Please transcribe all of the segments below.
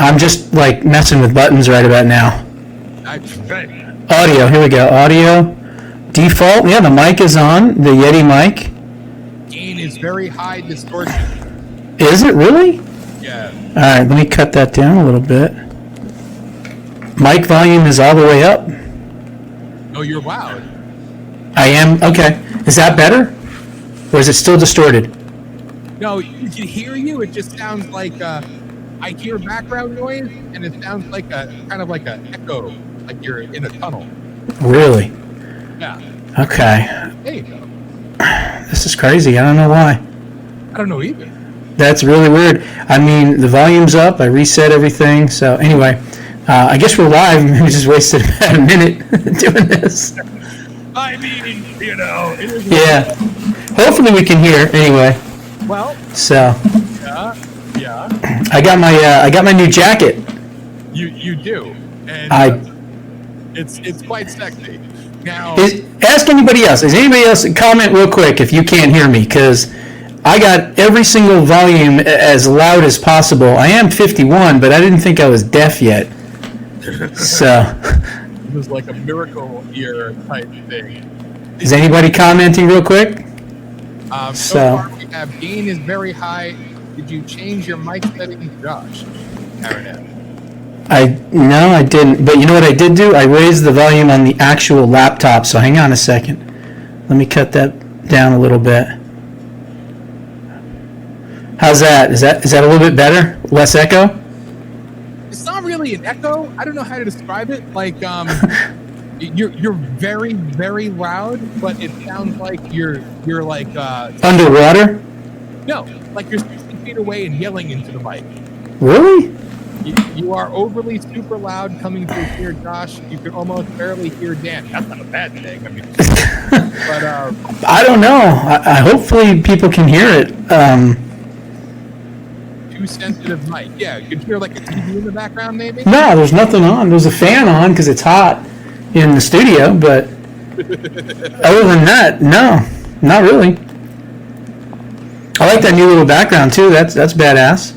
I'm just like messing with buttons right about now. Audio, here we go. Audio, default. Yeah, the mic is on, the Yeti mic. Gain is very high distortion. Is it really? Yeah. All right, let me cut that down a little bit. Mic volume is all the way up. No, you're loud. I am, okay. Is that better? Or is it still distorted? No, you can hear you. It just sounds like I hear background noise, and it sounds like a kind of like an echo, like you're in a tunnel. Really? Yeah. Okay. There you go. This is crazy. I don't know why. I don't know either. That's really weird. I mean, the volume's up. I reset everything. So anyway, I guess we're live. We just wasted about a minute doing this. I mean, you know. It is Yeah. Hopefully we can hear anyway. Well. So. Yeah. I got my new jacket. You do, and it's quite sexy. Now, ask anybody else. Is anybody else comment real quick if you can't hear me? Because I got every single volume as loud as possible. I am 51, but I didn't think I was deaf yet. So it was like a miracle ear type thing. Is anybody commenting real quick? So far we have gain is very high. Did you change your mic settings, Josh? Aaron? No, I didn't. But you know what I did do? I raised the volume on the actual laptop. So hang on a second. Let me cut that down a little bit. How's that? Is that a little bit better? Less echo? It's not really an echo. I don't know how to describe it. Like you're very, very loud, but it sounds like you're like underwater? No, like you're 60 feet away and yelling into the mic. Really? You are overly super loud coming through here, Josh. You can almost barely hear Dan. That's not a bad thing. I mean, but I don't know. I hopefully people can hear it. Too sensitive mic. Yeah, you can hear like a TV in the background, maybe. No, there's nothing on. There's a fan on because it's hot in the studio, but other than that, no, not really. I like that new little background too. That's badass.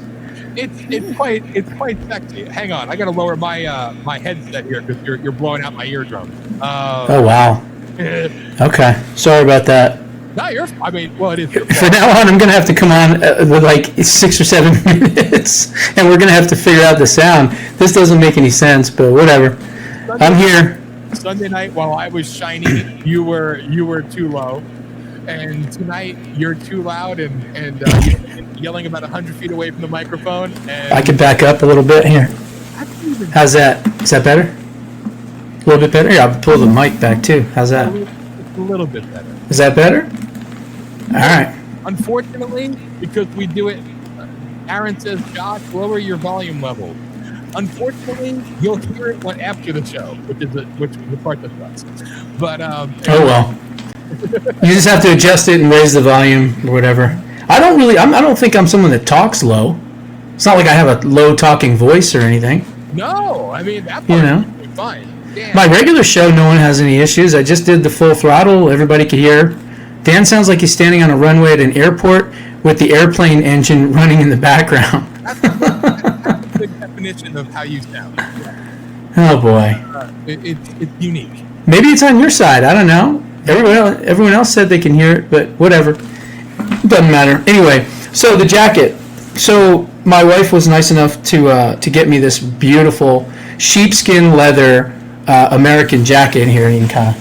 It's quite sexy. Hang on, I gotta lower my my headset here because you're blowing out my eardrum. Oh wow. Okay, sorry about that. No, I mean, well, it is. From now on, I'm gonna have to come on with like 6 or 7 minutes, and we're gonna have to figure out the sound. This doesn't make any sense, but whatever. I'm here. Sunday night, while I was shiny, you were too low, and tonight you're too loud and yelling about 100 feet away from the microphone. And I could back up a little bit here. How's that? Is that better? A little bit better? Yeah, I'll pull the mic back too. How's that? It's a little bit better. Is that better? All right. Unfortunately, because we do it, Aaron says, Josh, lower your volume level. Unfortunately, you'll hear it after the show, which is the part that sucks. But oh well. You just have to adjust it and raise the volume or whatever. I don't think I'm someone that talks low. It's not like I have a low talking voice or anything. No, I mean that part is fine. Damn. My regular show, no one has any issues. I just did the full throttle. Everybody could hear. Dan sounds like he's standing on a runway at an airport with the airplane engine running in the background. That's a good definition of how you sound. Oh boy. It's unique. Maybe it's on your side. I don't know. Everyone else said they can hear it, but whatever. Doesn't matter. Anyway, so the jacket. So my wife was nice enough to get me this beautiful sheepskin leather American jacket in here. You can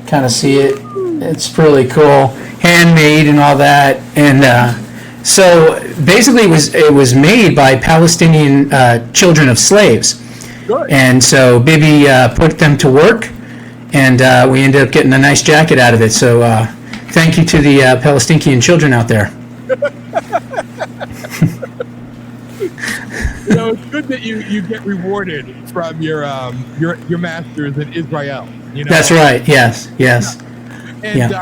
kind of see it. It's really cool, handmade and all that. And so basically, it was made by Palestinian children of slaves. Good. And so Bibi put them to work, and we ended up getting a nice jacket out of it. So thank you to the Palestinian children out there. You know, it's good that you get rewarded from your masters in Israel. You know? That's right. Yes. And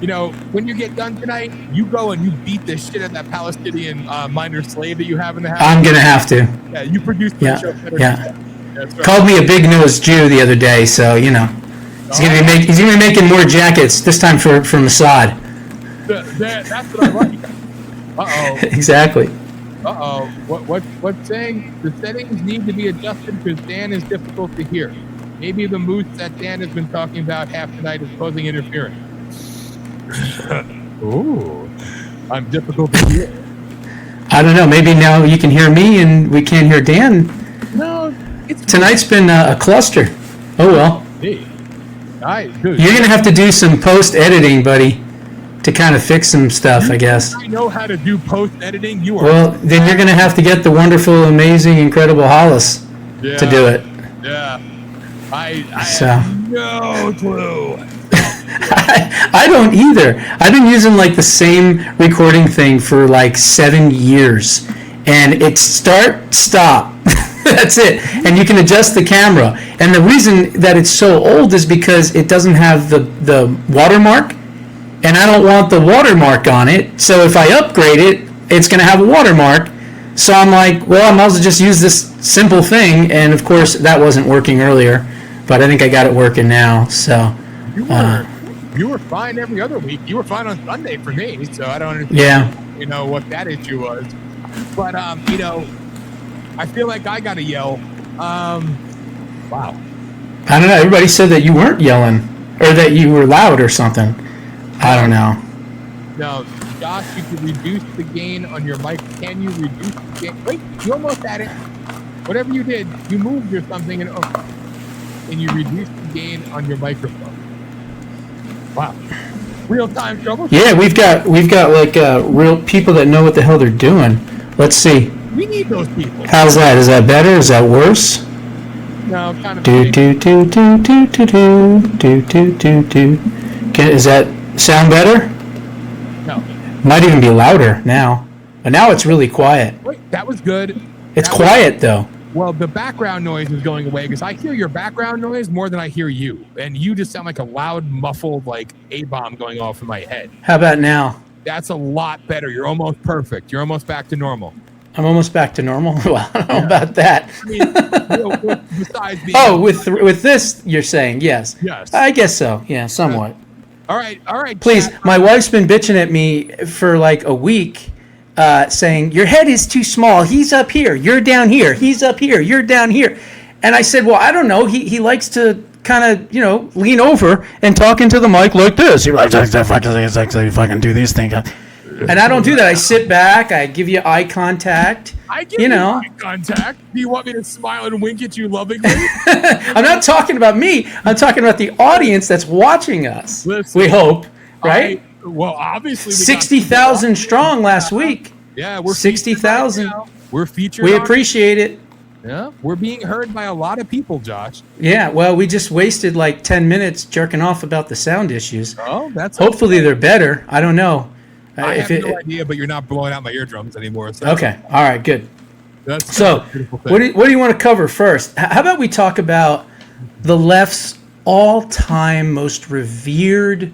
you know, when you get done tonight, you go and you beat the shit out of that Palestinian minor slave that you have in the house. I'm gonna have to. Yeah, you produced the show better. Yeah. That's right. Called me a big-nosed Jew the other day, so you know he's gonna be making more jackets this time for Mossad. That's what I like. Uh-oh. Exactly. What's saying the settings need to be adjusted because Dan is difficult to hear. Maybe the moose that Dan has been talking about half the night is causing interference. Ooh, I'm difficult to hear. I don't know. Maybe now you can hear me and we can't hear Dan. No, Tonight's been a cluster. Oh well. Hey, dude, you're gonna have to do some post editing, buddy, to kind of fix some stuff, I guess. I know how to do post editing. Well, then you're gonna have to get the wonderful, amazing, incredible Hollis to do it. Yeah. I have no clue. I don't either. I've been using like the same recording thing for like 7 years, and it's start, stop. That's it. And you can adjust the camera. And the reason that it's so old is because it doesn't have the watermark, and I don't want the watermark on it. So if I upgrade it, it's going to have a watermark. So I'm like, well, I might as well just use this simple thing. And of course, that wasn't working earlier, but I think I got it working now. So you were fine every other week. You were fine on Sunday for me. So I don't understand, what that issue was. But I feel like I got to yell. Wow. I don't know. Everybody said that you weren't yelling or that you were loud or something. I don't know. No, Josh, you could reduce the gain on your mic. Can you reduce the gain? Wait, you almost had it. Whatever you did, you moved or something, and you reduced the gain on your microphone. Wow. Real-time trouble? Yeah, we've got like real people that know what the hell they're doing. Let's see. We need those people. How's that? Is that better? Is that worse? No, kind of. Is that sound better? No. Might even be louder now. But now it's really quiet. Wait, that was good. It's quiet though. Well, the background noise is going away because I hear your background noise more than I hear you. And you just sound like a loud, muffled, like A-bomb going off in my head. How about now? That's a lot better. You're almost perfect. You're almost back to normal. I'm almost back to normal? Well, I don't know about that. I mean, besides being with this, you're saying, yes. Yes. I guess so. Yeah, somewhat. All right. Please, my wife's been bitching at me for like a week. Saying, your head is too small. He's up here. You're down here. He's up here. You're down here. And I said, well, I don't know. He likes to kind of, lean over and talk into the mic like this. He likes to fucking do these things. And I don't do that. I sit back. I give you eye contact. I give you eye contact. Do you want me to smile and wink at you lovingly? I'm not talking about me. I'm talking about the audience that's watching us. Listen, we hope, right? Well, obviously, 60,000 strong last week. Yeah, we're 60,000. We're featured. We appreciate it. Yeah, we're being heard by a lot of people, Josh. Yeah, well, we just wasted like 10 minutes jerking off about the sound issues. Oh, that's hopefully they're better. I don't know. I have no idea, but you're not blowing out my eardrums anymore. So. Okay, all right, good. That's so. What do you want to cover first? How about we talk about the left's all-time most revered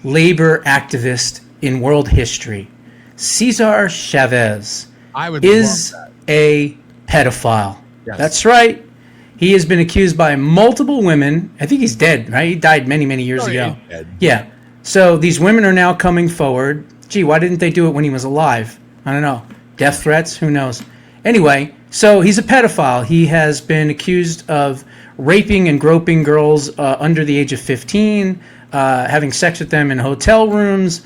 labor activist in world history, Cesar Chavez, is a pedophile. Yes. That's right. He has been accused by multiple women. I think he's dead, right? He died many, many years ago. Yeah. So these women are now coming forward. Gee, why didn't they do it when he was alive? I don't know. Death threats? Who knows? Anyway, so he's a pedophile. He has been accused of raping and groping girls under the age of 15, having sex with them in hotel rooms,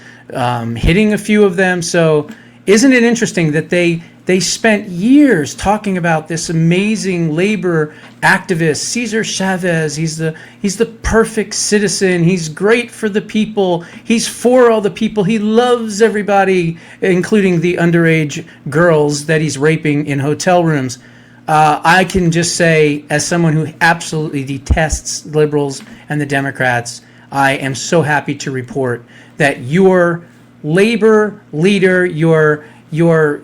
hitting a few of them. So isn't it interesting that they spent years talking about this amazing labor activist, Cesar Chavez. He's the perfect citizen. He's great for the people. He's for all the people. He loves everybody, including the underage girls that he's raping in hotel rooms. I can just say, as someone who absolutely detests liberals and the Democrats, I am so happy to report that your labor leader, your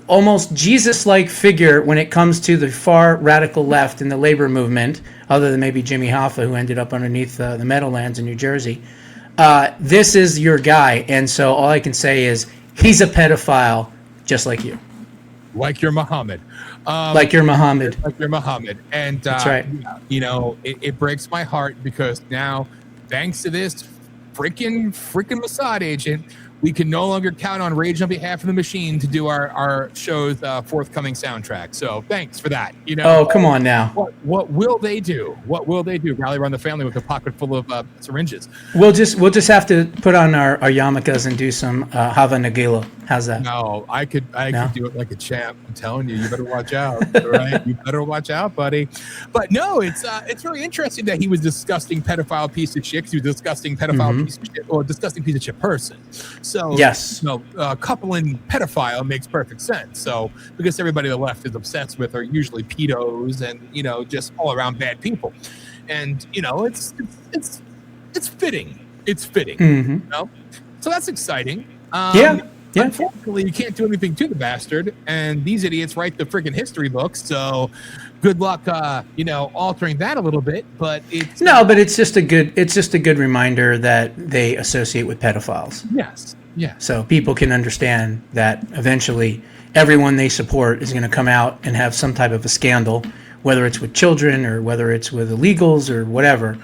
almost Jesus-like figure when it comes to the far radical left in the labor movement, other than maybe Jimmy Hoffa, who ended up underneath the Meadowlands in New Jersey, this is your guy. And so all I can say is he's a pedophile, just like you. Like you're Muhammad. Like you're Muhammad. Like you're Muhammad. And that's right. It breaks my heart because now, thanks to this freaking Mossad agent, we can no longer count on Rage on Behalf of the Machine to do our show's forthcoming soundtrack. So thanks for that. Oh, come on now. What will they do? What will they do? Rally around the family with a pocket full of syringes. We'll just have to put on our yarmulkes and do some Hava Nagila. How's that? No, I could do it like a champ. I'm telling you, you better watch out. All right, you better watch out, buddy. But no, it's very interesting that he was disgusting pedophile piece of shit. He was disgusting pedophile piece of shit, or disgusting piece of shit person. So yes, coupling pedophile makes perfect sense. So because everybody on the left is obsessed with are usually pedos and just all around bad people, and it's fitting. It's fitting. So that's exciting. Yeah. Unfortunately, you can't do anything to the bastard, and these idiots write the freaking history books. So, good luck, altering that a little bit. But it's just a good reminder that they associate with pedophiles. Yes. So people can understand that eventually everyone they support is going to come out and have some type of a scandal, whether it's with children or whether it's with illegals or whatever.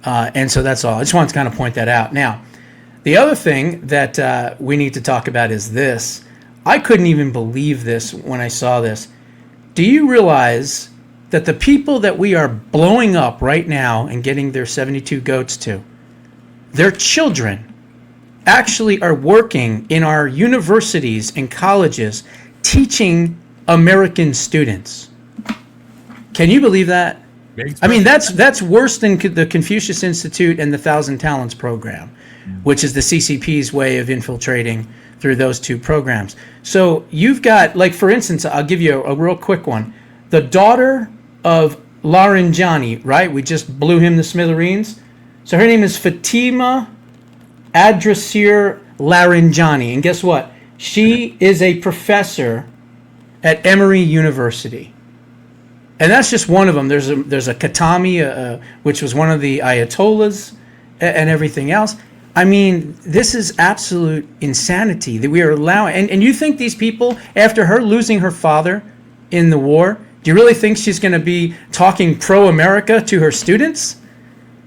And so that's all. I just wanted to kind of point that out. Now, the other thing that we need to talk about is this. I couldn't even believe this when I saw this. Do you realize that the people that we are blowing up right now and getting their 72 goats to, their children actually are working in our universities and colleges teaching American students? Can you believe that? I mean, that's worse than the Confucius Institute and the Thousand Talents program, which is the CCP's way of infiltrating through those two programs. So you've got, like, for instance, I'll give you a real quick one. The daughter of Laranjani, right? We just blew him to smithereens. So her name is Fatima Adrasir Laranjani. And guess what? She is a professor at Emory University. And that's just one of them. There's a Khatami, which was one of the Ayatollahs, and everything else. I mean, this is absolute insanity that we are allowing. And you think these people, after her losing her father in the war, do you really think she's going to be talking pro-America to her students?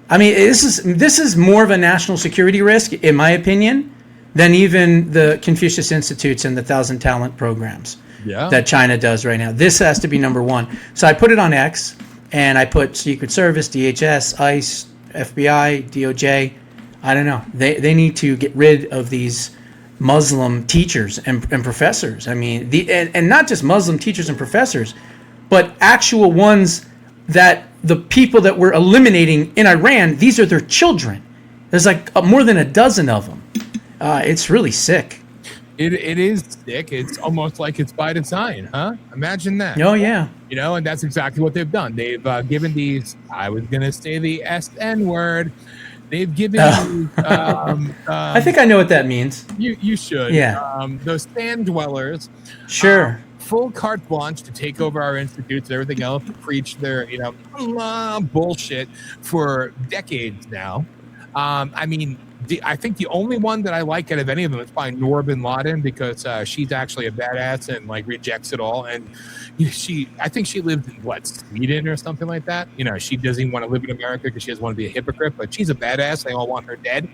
I mean, this is more of a national security risk, in my opinion, than even the Confucius Institutes and the Thousand Talent programs that China does right now. This has to be number one. So I put it on X, and I put Secret Service, DHS, ICE, FBI, DOJ. I don't know. They need to get rid of these Muslim teachers and professors. I mean, and not just Muslim teachers and professors, but actual ones that the people that we're eliminating in Iran, these are their children. There's like more than a dozen of them. It's really sick. It is sick. It's almost like it's by design, huh? Imagine that. Oh, yeah. And that's exactly what they've done. They've given these, I was going to say the SN word. They've given I think I know what that means. You should. Yeah. Those sand dwellers. Sure. Full carte blanche to take over our institutes and everything else, to preach their, bullshit for decades now. I mean, I think the only one that I like out of any of them is probably Noor bin Laden, because she's actually a badass and like rejects it all. And I think she lived in Sweden or something like that. She doesn't even want to live in America because she doesn't want to be a hypocrite, but she's a badass. They all want her dead.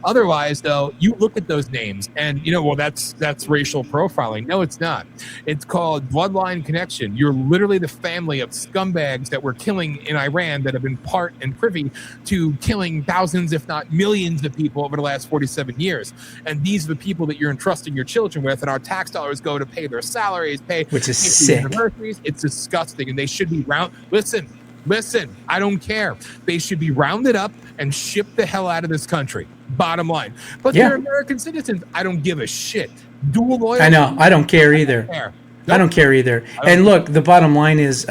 Otherwise, though, you look at those names and that's racial profiling. No, it's not. It's called bloodline connection. You're literally the family of scumbags that were killing in Iran that have been part and privy to killing thousands, if not millions, of people over the last 47 years. And these are the people that you're entrusting your children with, and our tax dollars go to pay their salaries, which is sick. Universities. It's disgusting, and they should be Listen, I don't care. They should be rounded up and shipped the hell out of this country. Bottom line. But they're American citizens. I don't give a shit. Dual loyalty. I know. I don't care either. I don't care either. And look, the bottom line is,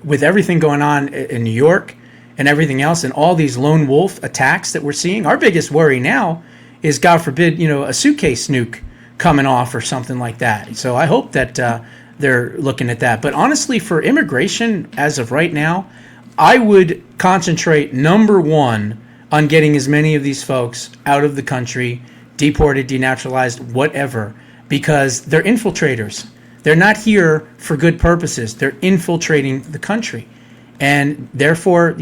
with everything going on in New York and everything else and all these lone wolf attacks that we're seeing, our biggest worry now is, God forbid, a suitcase nuke coming off or something like that. So I hope that they're looking at that. But honestly, for immigration, as of right now, I would concentrate, number one, on getting as many of these folks out of the country, deported, denaturalized, whatever, because they're infiltrators. They're not here for good purposes. They're infiltrating the country. And therefore,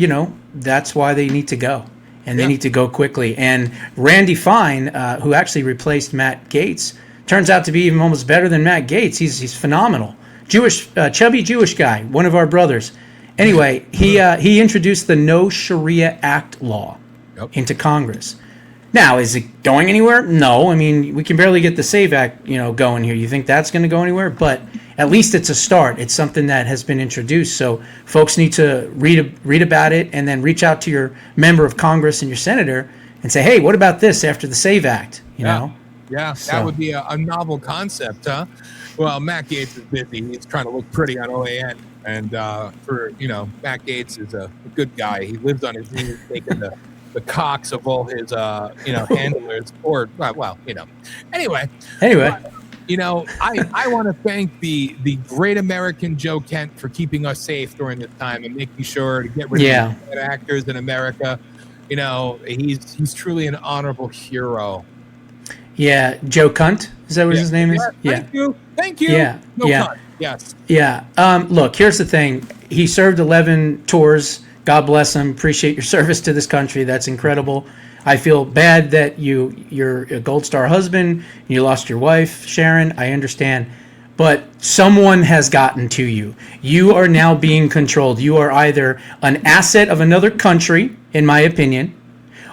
that's why they need to go. and they need to go quickly. And Randy Fine, who actually replaced Matt Gaetz, turns out to be even almost better than Matt Gaetz. He's phenomenal. Chubby Jewish guy, one of our brothers. Anyway, he introduced the No Sharia Act law into Congress. Now, is it going anywhere? No. I mean, we can barely get the SAVE Act, going here. You think that's going to go anywhere? But at least it's a start. It's something that has been introduced. So folks need to read about it and then reach out to your member of Congress and your senator and say, hey, what about this after the SAVE Act? You know? So. That would be a novel concept, huh? Well, Matt Gaetz is busy. He's trying to look pretty on OAN. And Matt Gaetz is a good guy. He lives on his knees taking the cocks of all his handlers, or anyway. I want to thank the great American Joe Kent for keeping us safe during this time and making sure to get rid of bad actors in America. He's truly an honorable hero. Yeah, Joe Cunt, is that what his name is? Yeah. Thank you. Yeah. Cunt. Yes. Yeah. Look, here's the thing. He served 11 tours. God bless him. Appreciate your service to this country. That's incredible. I feel bad that you're a Gold Star husband. You lost your wife, Sharon. I understand. But someone has gotten to you. You are now being controlled. You are either an asset of another country, in my opinion,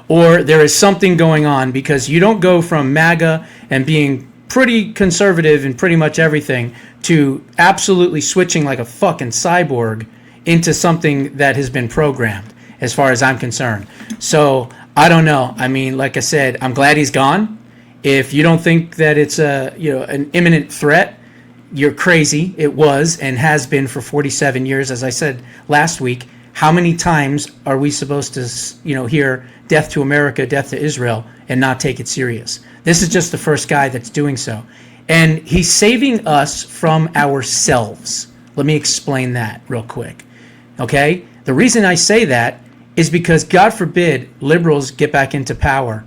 or there is something going on, because you don't go from MAGA and being pretty conservative in pretty much everything to absolutely switching like a fucking cyborg into something that has been programmed, as far as I'm concerned. So I don't know. I mean, like I said, I'm glad he's gone. If you don't think that it's an imminent threat, you're crazy. It was and has been for 47 years. As I said last week, how many times are we supposed to, hear death to America, death to Israel, and not take it serious? This is just the first guy that's doing so. And he's saving us from ourselves. Let me explain that real quick. Okay? The reason I say that is because, God forbid, liberals get back into power.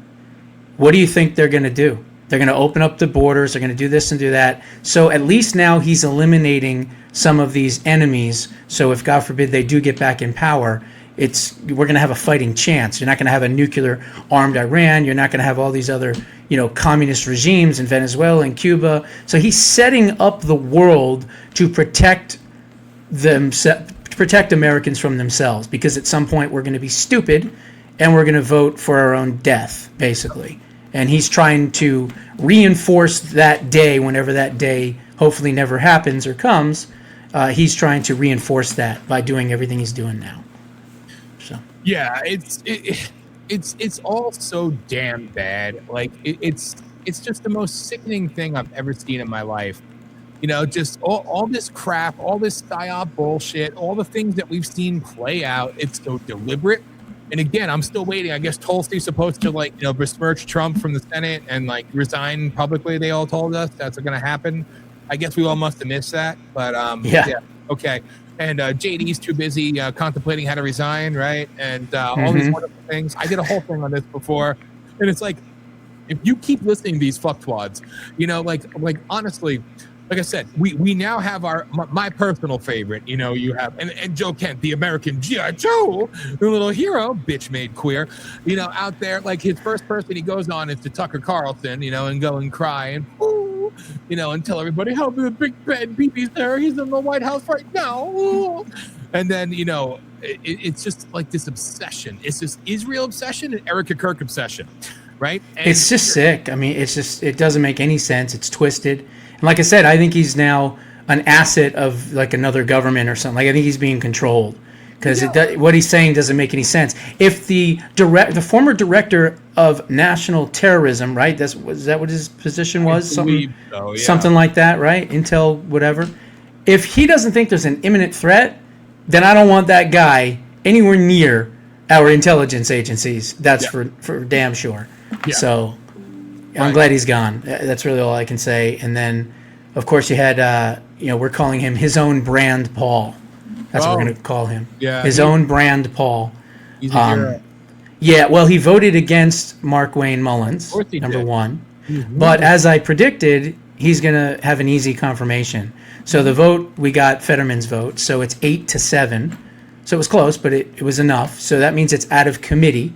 What do you think they're going to do? They're going to open up the borders. They're going to do this and do that. So at least now he's eliminating some of these enemies. So if, God forbid, they do get back in power, we're going to have a fighting chance. You're not going to have a nuclear armed Iran. You're not going to have all these other, communist regimes in Venezuela and Cuba. So he's setting up the world to protect Americans from themselves, because at some point we're going to be stupid and we're going to vote for our own death, basically. And he's trying to reinforce that day, whenever that day hopefully never happens or comes. He's trying to reinforce that by doing everything he's doing now. So yeah, it's all so damn bad. Like it's just the most sickening thing I've ever seen in my life. Just all this crap, all this psyop bullshit, all the things that we've seen play out. It's so deliberate. And again, I'm still waiting. I guess Tulsi's supposed to besmirch Trump from the Senate and resign publicly. They all told us that's going to happen. I guess we all must have missed that. But yeah, okay. And JD's too busy contemplating how to resign, right? And all these wonderful things. I did a whole thing on this before, and it's like, if you keep listening to these fucktwads, honestly. Like I said, we now have my personal favorite. You have and Joe Kent, the American G.I. Joe, the little hero, bitch made queer. Out there, his first person he goes on is to Tucker Carlson, and go and cry and and tell everybody how the Big Ben BB's there. He's in the White House right now. Ooh. And then it's just like this obsession. It's this Israel obsession and Erica Kirk obsession, right? And it's just sick. I mean, it doesn't make any sense. It's twisted. Like I said, I think he's now an asset of another government or something. I think he's being controlled, because what he's saying doesn't make any sense. If the former director of national terrorism, right? Is that what his position was? Something like that, right? Intel, whatever. If he doesn't think there's an imminent threat, then I don't want that guy anywhere near our intelligence agencies. That's for damn sure. Yeah. So I'm glad he's gone. That's really all I can say. And then, of course, you had, we're calling him his own brand Paul. That's what we're going to call him. Yeah. His own brand Paul. He's a hero. Yeah, well, he voted against Mark Wayne Mullins, number one. Mm-hmm. But as I predicted, he's going to have an easy confirmation. So the vote, we got Fetterman's vote. So it's 8-7. So it was close, but it was enough. So that means it's out of committee,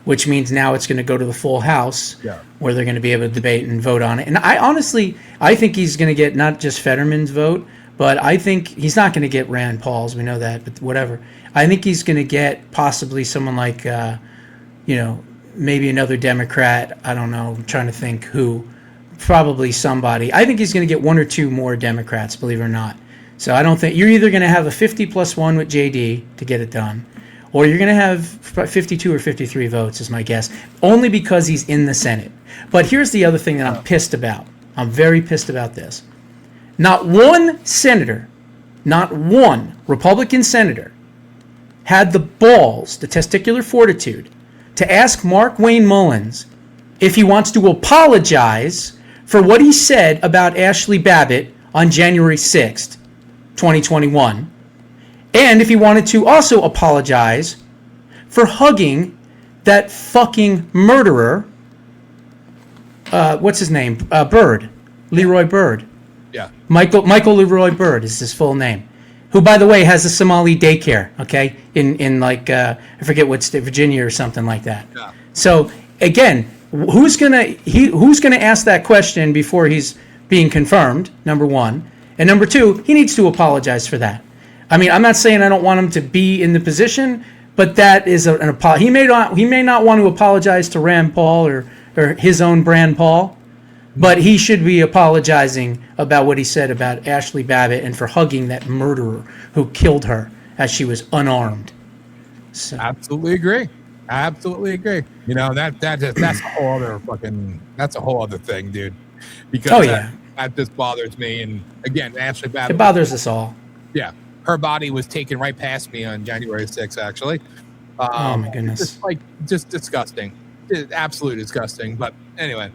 which means now it's going to go to the full House, where they're going to be able to debate and vote on it. And I think he's going to get not just Fetterman's vote, but I think he's not going to get Rand Paul's. We know that, but whatever. I think he's going to get possibly someone like, maybe another Democrat. I don't know. I'm trying to think who. Probably somebody. I think he's going to get 1 or 2 more Democrats, believe it or not. So I don't think you're either going to have a 50+1 with JD to get it done, or you're going to have 52 or 53 votes, is my guess, only because he's in the Senate. But here's the other thing that I'm pissed about. I'm very pissed about this. Not one senator, not one Republican senator had the balls, the testicular fortitude, to ask Mark Wayne Mullins if he wants to apologize for what he said about Ashley Babbitt on January 6th, 2021, and if he wanted to also apologize for hugging that fucking murderer, what's his name? Byrd, Leroy Byrd. Yeah. Michael Leroy Byrd is his full name, who, by the way, has a Somali daycare, okay, in like, I forget what state, Virginia or something like that. Yeah. So, again, who's gonna ask that question before he's being confirmed, number one, and number two, he needs to apologize for that. I mean, I'm not saying I don't want him to be in the position, but that is an apology. He may not want to apologize to Rand Paul or his own Brand Paul, but he should be apologizing about what he said about Ashley Babbitt and for hugging that murderer who killed her as she was unarmed. So. Absolutely agree. That's a whole other thing, dude. Because that just bothers me. And again, Ashley Babbitt, it bothers us all. Yeah, her body was taken right past me on January 6th. Actually, oh my goodness, just disgusting, absolutely disgusting. But anyway,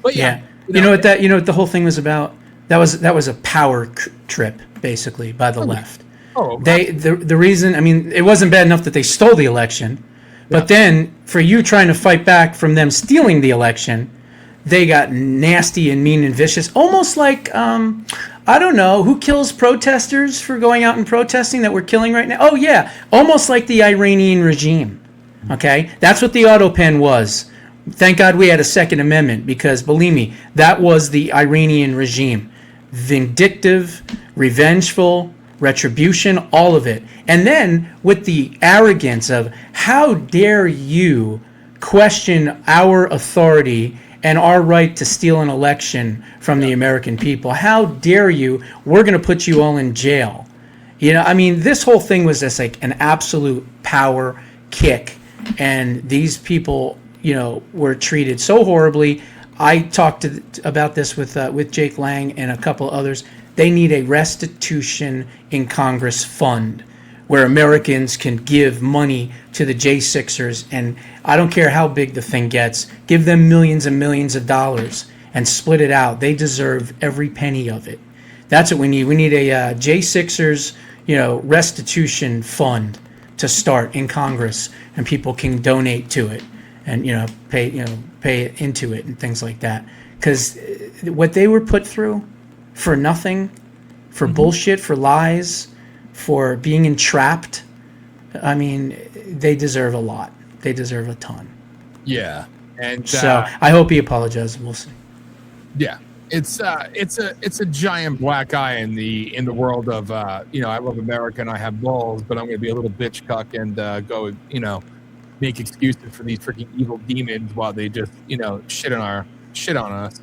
you know what the whole thing was about? That was a power trip, basically, by the left. Oh, the reason, I mean, it wasn't bad enough that they stole the election. But then, for you trying to fight back from them stealing the election, they got nasty and mean and vicious. Almost like, I don't know, who kills protesters for going out and protesting that we're killing right now? Oh, yeah, almost like the Iranian regime. Okay? That's what the auto pen was. Thank God we had a Second Amendment, because, believe me, that was the Iranian regime. Vindictive, revengeful, retribution, all of it. And then with the arrogance of, how dare you question our authority and our right to steal an election from the American people? How dare you? We're going to put you all in jail. I mean, this whole thing was just like an absolute power kick. And these people, were treated so horribly. I talked about this with Jake Lang and a couple others. They need a restitution in Congress fund where Americans can give money to the J6ers, and I don't care how big the thing gets, give them millions and millions of dollars and split it out. They deserve every penny of it. That's what we need. We need a J6ers, restitution fund to start in Congress, and people can donate to it and pay into it and things like that. Because what they were put through for nothing, for bullshit, for lies, for being entrapped, I mean, they deserve a lot. They deserve a ton. Yeah, and so I hope he apologizes. We'll see. Yeah, it's a giant black eye in the world of I love America and I have balls, but I'm going to be a little bitch cuck and go make excuses for these freaking evil demons while they just shit on us.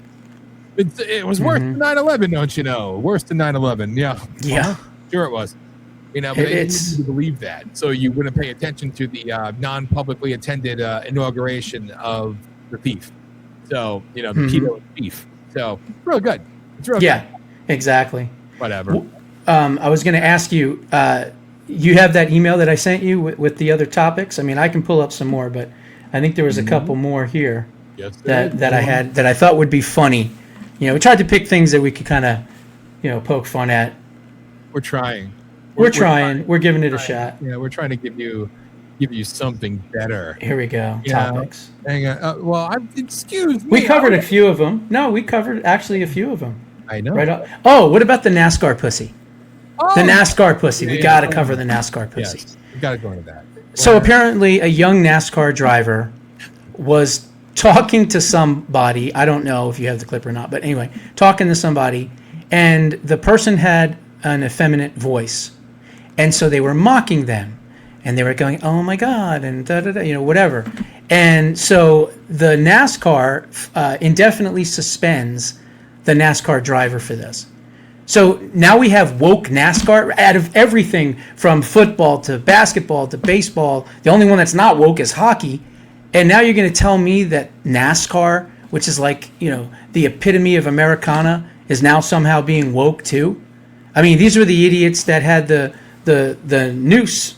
It was worse than 9/11, don't you know? Worse than 9/11. Yeah. Yeah. Sure it was. But they didn't need to believe that. So you wouldn't pay attention to the non-publicly attended inauguration of the thief. So, the keto thief. So, real good. It's real good. Yeah, exactly. Whatever. I was going to ask you, you have that email that I sent you with the other topics? I mean, I can pull up some more, but I think there was a couple more here that I had that I thought would be funny. We tried to pick things that we could kind of, poke fun at. We're trying. We're trying. We're giving it a shot. Yeah, we're trying to give you something better. Here we go. Topics. Hang on. Excuse me. We covered a few of them. No, we covered actually a few of them. I know. Right up. Oh, what about the NASCAR pussy? The NASCAR pussy. We got to cover the NASCAR pussy. Yes, we got to go into that. So apparently, a young NASCAR driver was talking to somebody. I don't know if you have the clip or not, but anyway, talking to somebody, and the person had an effeminate voice, and so they were mocking them, and they were going, "Oh my God," and da da da, whatever. And so the NASCAR indefinitely suspends the NASCAR driver for this. So now we have woke NASCAR out of everything from football to basketball to baseball. The only one that's not woke is hockey. And now you're going to tell me that NASCAR, which is like, the epitome of Americana, is now somehow being woke too? I mean, these were the idiots that had the noose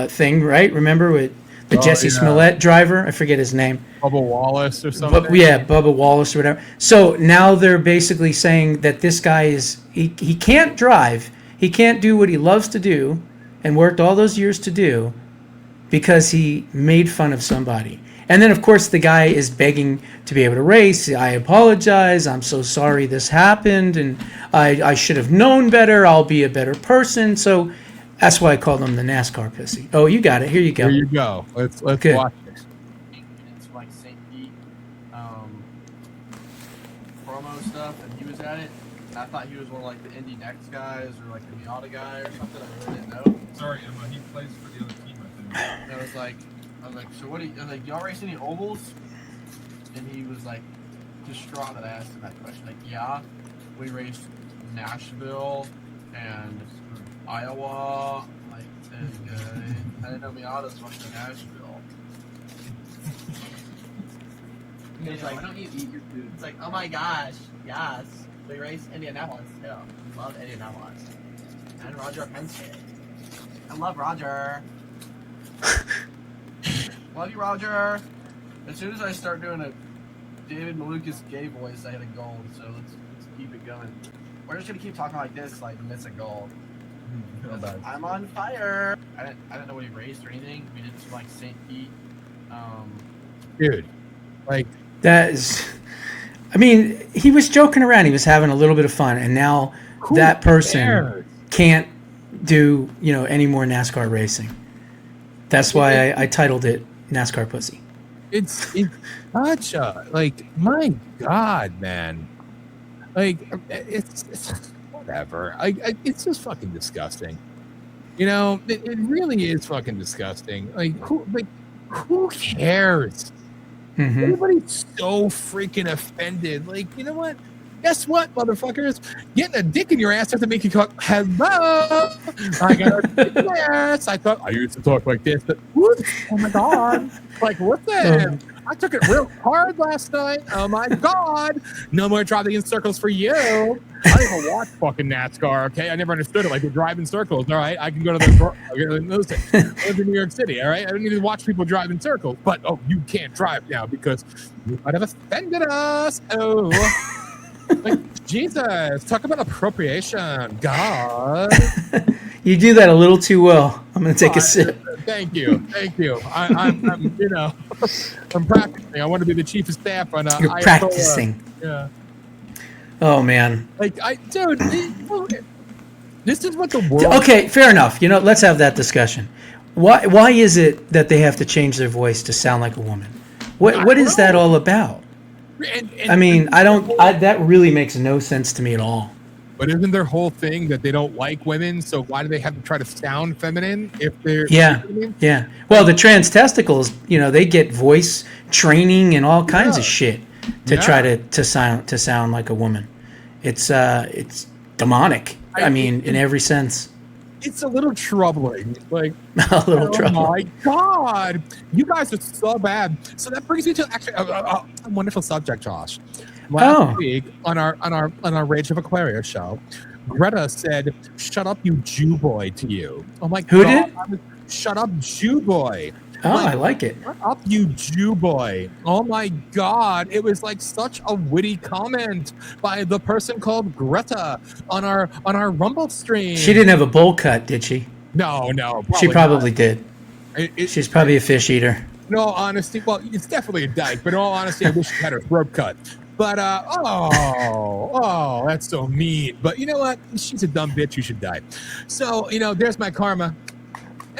thing, right? Remember with the Jesse Smollett driver? I forget his name. Bubba Wallace or something. Bubba Wallace or whatever. So now they're basically saying that this guy he can't drive. He can't do what he loves to do and worked all those years to do because he made fun of somebody. And then, of course, the guy is begging to be able to race. I apologize. I'm so sorry this happened. And I should have known better. I'll be a better person. So that's why I called him the NASCAR pussy. Oh, you got it. Here you go. Here you go. Let's watch this. It's like St. Pete promo stuff, and he was at it. And I thought he was one of like the Indy Next guys or like the Miata guy or something. I really didn't know. Sorry, Emma. He plays for the other team, I think. And I was like, so what do you, I was like, y'all race any ovals? And he was like, distraught that I asked him that question. Like, yeah, we raced Nashville and Iowa. Like, and, I didn't know Miatas went to Nashville. He's like, why don't you eat your food? It's like, oh my gosh, yes. We raced Indianapolis too. We love Indianapolis. And Roger Penske. I love Roger. Love you, Roger. As soon as I start doing a David Malukas gay voice, I hit a gold. So let's keep it going. We're just gonna keep talking like this, like miss a gold. I'm on fire. I didn't know what he raced or anything. We did some like St. Pete. Dude, like that is. I mean, he was joking around. He was having a little bit of fun, and now that person can't do any more NASCAR racing. That's why I titled it NASCAR Pussy. It's such a, like, my God, man. Like, it's whatever. It's just fucking disgusting. It really is fucking disgusting. Like, who cares? Mm-hmm. Everybody's so freaking offended. Like, you know what? Guess what, motherfuckers? Getting a dick in your ass doesn't make you go, hello. I got a dick in my ass. I thought I used to talk like this, but whoops, oh my God. Like, what the? I took it real hard last night. Oh my God. No more driving in circles for you. I didn't even watch fucking NASCAR, okay? I never understood it. Like, they drive in circles, all right? I can go to the I live in New York City, all right? I don't need to watch people drive in circles. But, you can't drive now because you might have offended us. Oh. Like, Jesus, talk about appropriation. God. You do that a little too well. I'm going to take a sip. Thank you. I'm I'm practicing. I want to be the chief of staff on You're practicing. Yeah. Oh, man. Like, dude, this is what the world... Okay, fair enough. Let's have that discussion. Why is it that they have to change their voice to sound like a woman? What is that all about? I mean, that really makes no sense to me at all. But isn't their whole thing that they don't like women? So why do they have to try to sound feminine if they're... Yeah. Well, the trans testicles, they get voice training and all kinds of shit to try to sound like a woman. It's demonic. I mean, in every sense. It's a little troubling. Like, a little troubling. Oh my God, you guys are so bad. So that brings me to actually a wonderful subject, Josh. Last week on our Rage of Aquarius show, Greta said, "Shut up, you Jew boy," to you. Oh my God! Who did? Shut up, Jew boy. Oh, I like it. Shut up, you Jew boy. Oh my God. It was like such a witty comment by the person called Greta on our Rumble stream. She didn't have a bowl cut, did she? No. She probably did. She's probably a fish eater. No, honesty. Well, it's definitely a dyke, but in all honesty, I wish she had her throat cut. But, that's so mean. But you know what? She's a dumb bitch who should die. So, there's my karma.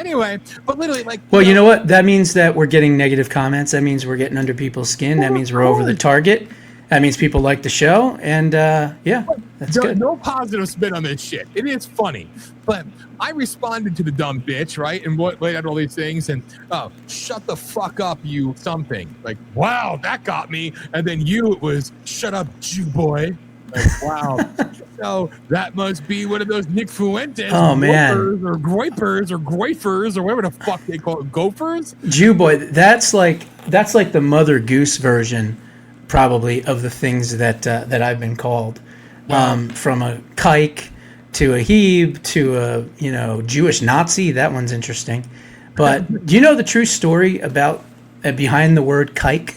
Anyway, but literally, like, Well, you know what? That means that we're getting negative comments. That means we're getting under people's skin. That means we're over the target. That means people like the show. And yeah, that's good. No positive spin on this shit. It is funny. But I responded to the dumb bitch, right? And laid out all these things and, oh, shut the fuck up, you something. Like, wow, that got me. And then it was, shut up, Jew boy. Like, wow. So that must be one of those Nick Fuentes. Oh, man. Or Groipers or Groifers or whatever the fuck they call it. Gophers? Jew boy, that's like the Mother Goose version, probably, of the things that I've been called. Wow. From a kike to a Hebe to a Jewish Nazi. That one's interesting. But do you know the true story about behind the word kike?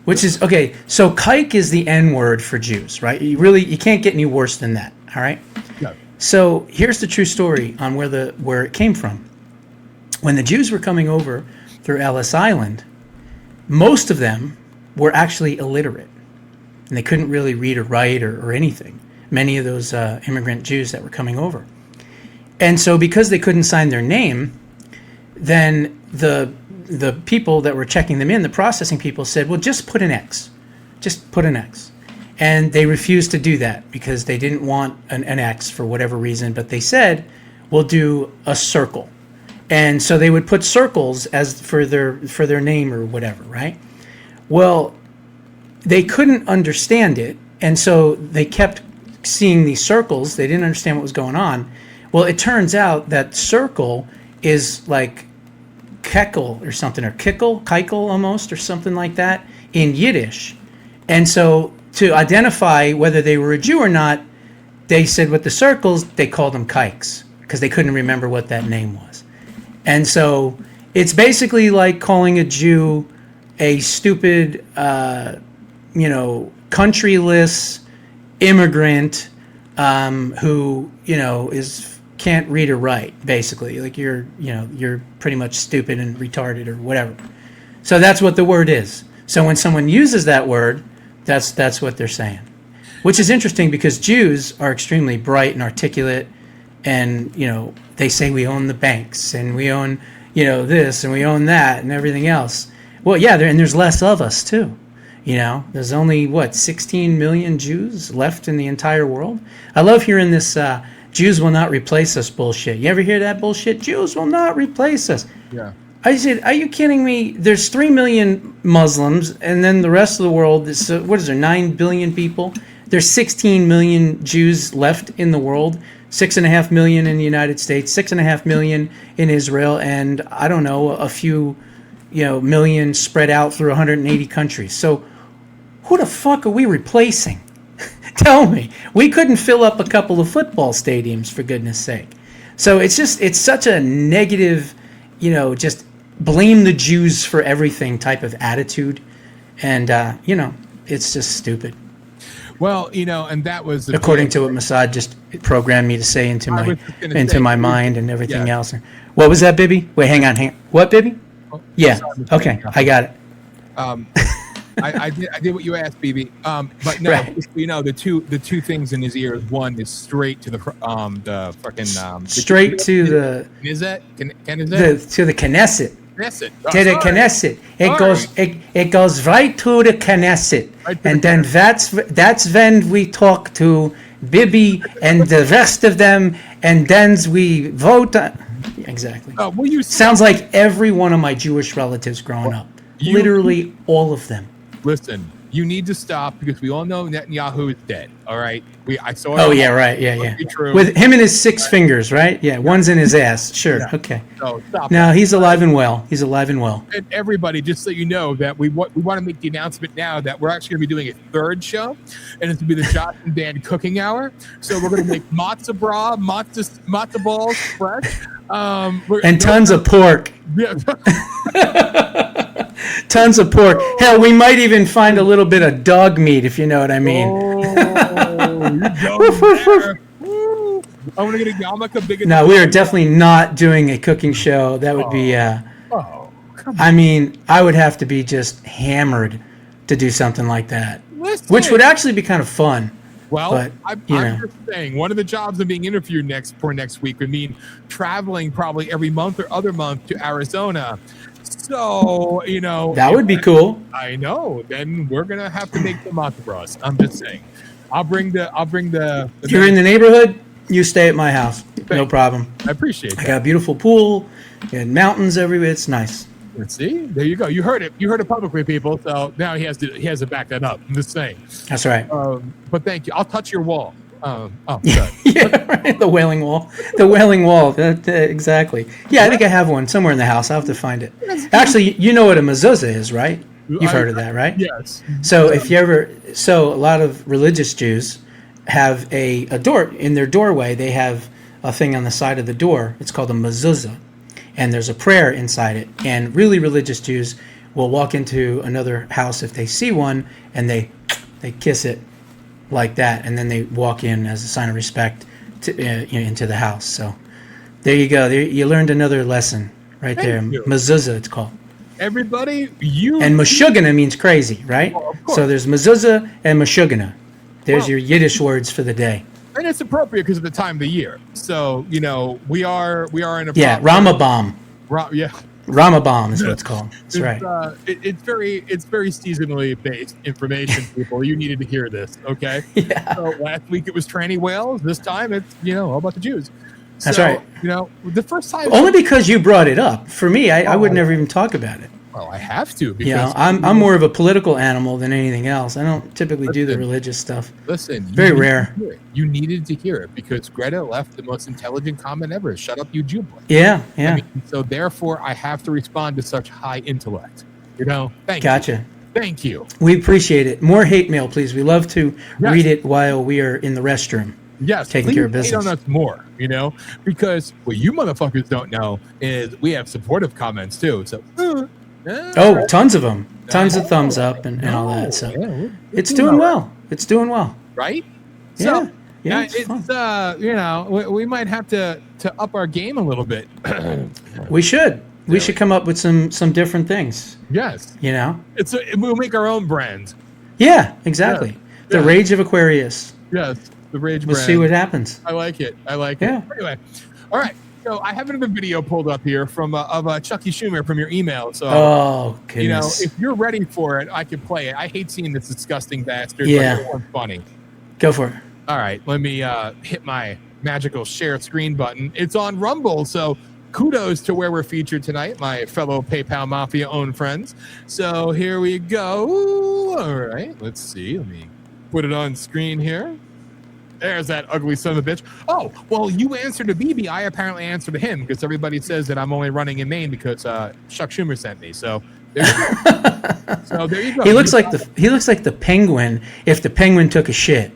Which is okay. So kike is the N word for Jews, right? You can't get any worse than that. All right. No. So here's the true story on where it came from. When the Jews were coming over through Ellis Island, most of them were actually illiterate, and they couldn't really read or write or anything. Many of those immigrant Jews that were coming over, and so because they couldn't sign their name, then the people that were checking them in, the processing people, said, well, just put an X. Just put an X. And they refused to do that because they didn't want an X for whatever reason, but they said, we'll do a circle. And so they would put circles as for their name or whatever, right? Well, they couldn't understand it, and so they kept seeing these circles. They didn't understand what was going on. Well, it turns out that circle is like kekel or something, or kikel almost, or something like that in Yiddish. And so to identify whether they were a Jew or not, they said with the circles, they called them kikes because they couldn't remember what that name was. And so it's basically like calling a Jew a stupid, countryless immigrant who, can't read or write, basically. Like you're pretty much stupid and retarded or whatever. So that's what the word is. So when someone uses that word, that's what they're saying. Which is interesting because Jews are extremely bright and articulate, and they say we own the banks and we own this and we own that and everything else. Well, yeah, there's less of us too. There's only 16 million Jews left in the entire world. I love hearing this Jews will not replace us bullshit. You ever hear that bullshit? Jews will not replace us. Yeah. I said, are you kidding me? There's 3 million Muslims, and then the rest of the world is, what is there, 9 billion people? There's 16 million Jews left in the world, 6.5 million in the United States, 6.5 million in Israel, and I don't know, a few million spread out through 180 countries. So who the fuck are we replacing? Tell me. We couldn't fill up a couple of football stadiums, for goodness sake. So it's such a negative, just blame the Jews for everything type of attitude. And, it's just stupid. Well, and that was according to what Mossad just programmed me to say into my mind and everything else. What was that, Bibby? Wait, hang on. What, Bibby? Oh, yeah. Okay, I got it. I did what you asked, BB. But no, Right. the two things in his ears. One is straight to the fucking straight to the Knesset. to the Knesset. Knesset. To the Knesset. It goes right to the Knesset, Right to and the then that's when we talk to Bibi and the rest of them, and then we vote. Exactly. Sounds like every one of my Jewish relatives growing up. Literally all of them. Listen, you need to stop because we all know Netanyahu is dead. All right, I saw. Oh yeah, right, yeah. With him and his 6 fingers, right? Yeah, one's in his ass. Sure, Yeah. okay. So stop. No, he's alive and well. He's alive and well. And everybody, just so you know, that we want to make the announcement now that we're actually going to be doing a 3rd show, and it's going to be the Josh and Dan Cooking Hour. So we're going to make matzo balls fresh, and tons of pork. Yeah. Tons of pork. Hell, we might even find a little bit of dog meat, if you know what I mean. I want to get a yarmulke big enough. No, we are definitely not doing a cooking show. That would be, I mean, I would have to be just hammered to do something like that. Listen. Which would actually be kind of fun. Well, But, I'm you know. just saying, one of the jobs I'm being interviewed next week would mean traveling probably every month or other month to Arizona. So, That would be cool. I know. Then we're gonna have to make the matzo. I'm just saying. I'll bring the You're in the neighborhood, you stay at my house. No problem. I appreciate I that. got a beautiful pool and mountains everywhere. It's nice. Let's see. There you go. You heard it. You heard it publicly, people. So now he has to back that up. I'm just saying. That's right. But thank you. I'll touch your wall. Sorry. Yeah, right. The Wailing Wall. The Wailing Wall. Exactly. Yeah, I think I have one somewhere in the house. I'll have to find it. Actually, you know what a mezuzah is, right? You've heard of that, right? Yes. So a lot of religious Jews have a door in their doorway. They have a thing on the side of the door. It's called a mezuzah, and there's a prayer inside it. And really religious Jews will walk into another house if they see one, and they kiss it like that, and then they walk in as a sign of respect into the house. So there you go. You learned another lesson right there. Thank you. Mezuzah, it's called. Everybody, And Meshuggah means crazy, right? Well, of course. So there's mezuzah and Meshuggah. There's your Yiddish words for the day. and it's appropriate because of the time of the year. So we are in a Ramabam. Yeah. Ramabam is what it's called. That's right. It's very seasonally based information, people. You needed to hear this, okay? Yeah. So last week it was tranny whales. This time it's all about the Jews. That's So, right. The first time Only because you brought it up. For me, I would never even talk about it. Well, I have to because I'm more of a political animal than anything else. I don't typically do the religious stuff. Listen, Very rare. You needed to hear it because Greta left the most intelligent comment ever. Shut up, you Jew boy. Yeah. So therefore, I have to respond to such high intellect. Thank Gotcha. you. Thank you. We appreciate it. More hate mail, please. We love to read it while we are in the restroom. Yes, taking care of business. Hate on us more, because what you motherfuckers don't know is we have supportive comments too. So, tons of them. Tons of thumbs up and all that. So it's doing well. It's doing well. Right? Yeah. So, Yeah, it's we might have to up our game a little bit. We should. We should come up with some different things. Yes. We'll make our own brand. Yeah, exactly. The Rage of Aquarius. Yes. The Rage We'll brand. see what happens. I like it. Yeah. Anyway, all right. So I have another video pulled up here of Chucky Schumer from your email. So, oh, goodness. if you're ready for it, I can play it. I hate seeing this disgusting bastard. Yeah. But it's funny. Go for it. All right. Let me hit my magical share screen button. It's on Rumble. So kudos to where we're featured tonight, my fellow PayPal Mafia owned friends. So here we go. All right. Let's see. Let me put it on screen here. There's that ugly son of a bitch. Oh, well, you answered to BB. I apparently answered to him because everybody says that I'm only running in Maine because Chuck Schumer sent me. So there you go. He looks like the penguin if the penguin took a shit.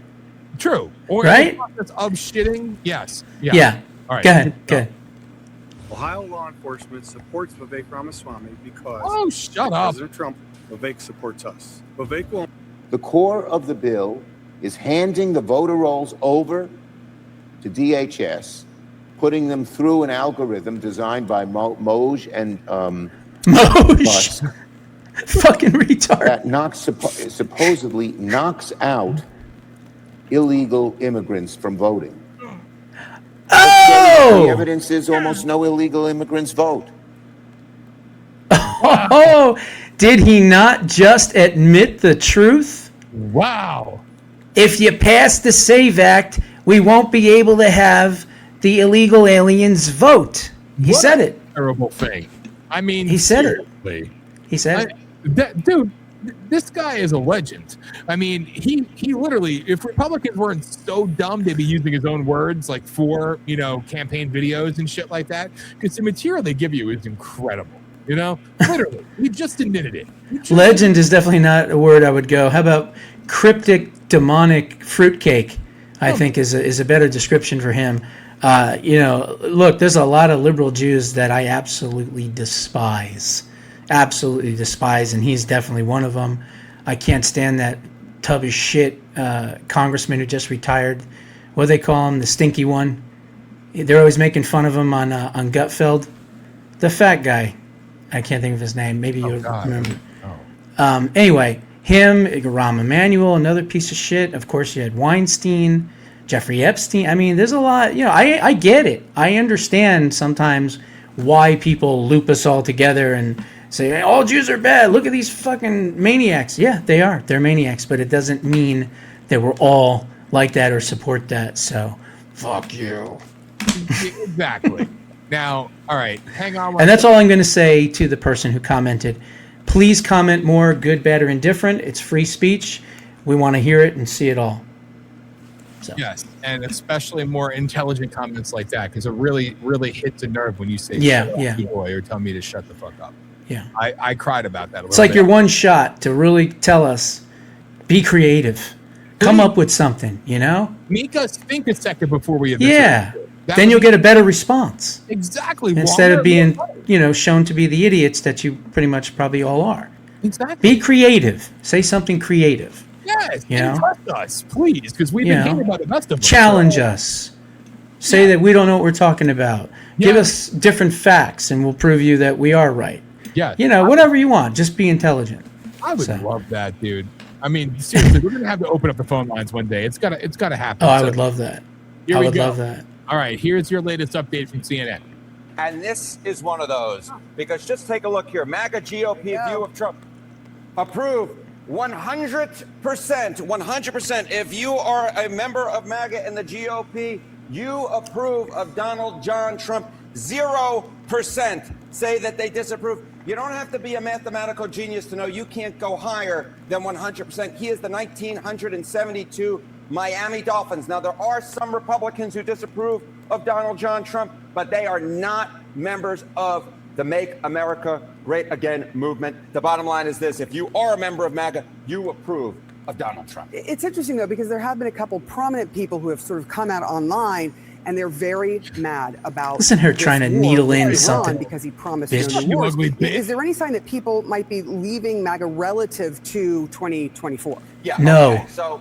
True. Or right? Of shitting. Yes. Yeah. All right. Go ahead. Ohio law enforcement supports Vivek Ramaswamy because shut up. President Trump, Vivek supports us. Vivek will. The core of the bill is handing the voter rolls over to DHS, putting them through an algorithm designed by Moj and Moj, fucking retard. That supposedly knocks out illegal immigrants from voting. Oh! The evidence is almost no illegal immigrants vote. Oh, did he not just admit the truth? Wow. If you pass the SAVE Act, we won't be able to have the illegal aliens vote. He said it. Terrible thing. I mean, he said seriously. it. He said it. Dude, this guy is a legend. I mean, he literally, if Republicans weren't so dumb, they'd be using his own words like for, campaign videos and shit like that. Because the material they give you is incredible. Literally. He just admitted it. Legend is definitely not a word I would go. How about cryptic, demonic fruitcake? I think is a better description for him. Look, there's a lot of liberal Jews that I absolutely despise. Absolutely despise, and he's definitely one of them. I can't stand that tub of shit congressman who just retired. What do they call him? The stinky one. They're always making fun of him on Gutfeld. The fat guy. I can't think of his name. Maybe you'll remember. Oh. Anyway, him, Rahm Emanuel, another piece of shit. Of course, you had Weinstein, Jeffrey Epstein. I mean, there's a lot. I get it. I understand sometimes why people loop us all together and say, hey, all Jews are bad. Look at these fucking maniacs. Yeah, they are. They're maniacs, but it doesn't mean that we're all like that or support that. So, fuck you. Exactly. Now, all right, hang on. And that's all I'm going to say to the person who commented. Please comment more, good, bad, or indifferent. It's free speech. We want to hear it and see it all. So. Yes, and especially more intelligent comments like that, because it really, really hits a nerve when you say, boy, or tell me to shut the fuck up. Yeah. I cried about that a little bit. It's like your one shot to really tell us, be creative. Come up with something, Make us think a second before we then you'll get a better response. Exactly. Instead of being, shown to be the idiots that you pretty much probably all are. Exactly. Be creative. Say something creative. Yes. Trust us, please, because we've been hearing about the best of us. Challenge us. Say that we don't know what we're talking about. Give us different facts, and we'll prove you that we are right. Yeah. Whatever you want. Just be intelligent. I would love that, dude. I mean, seriously, we're gonna have to open up the phone lines one day. It's gotta happen. Oh, I would love that. Here we go. Love that. All right, here's your latest update from CNN. And this is one of those, because just take a look here. MAGA GOP view of Trump. Approve 100%. 100%. If you are a member of MAGA and the GOP, you approve of Donald John Trump. 0% say that they disapprove. You don't have to be a mathematical genius to know you can't go higher than 100%. He is the 1972 Miami Dolphins. Now, there are some Republicans who disapprove of Donald John Trump, but they are not members of the Make America Great Again movement. The bottom line is this: if you are a member of MAGA, you approve of Donald Trump. It's interesting, though, because there have been a couple prominent people who have sort of come out online, and they're very mad about. Listen to her trying to needle in something because he promised no wars. Is there any sign that people might be leaving MAGA relative to 2024? Yeah. No. Okay. So,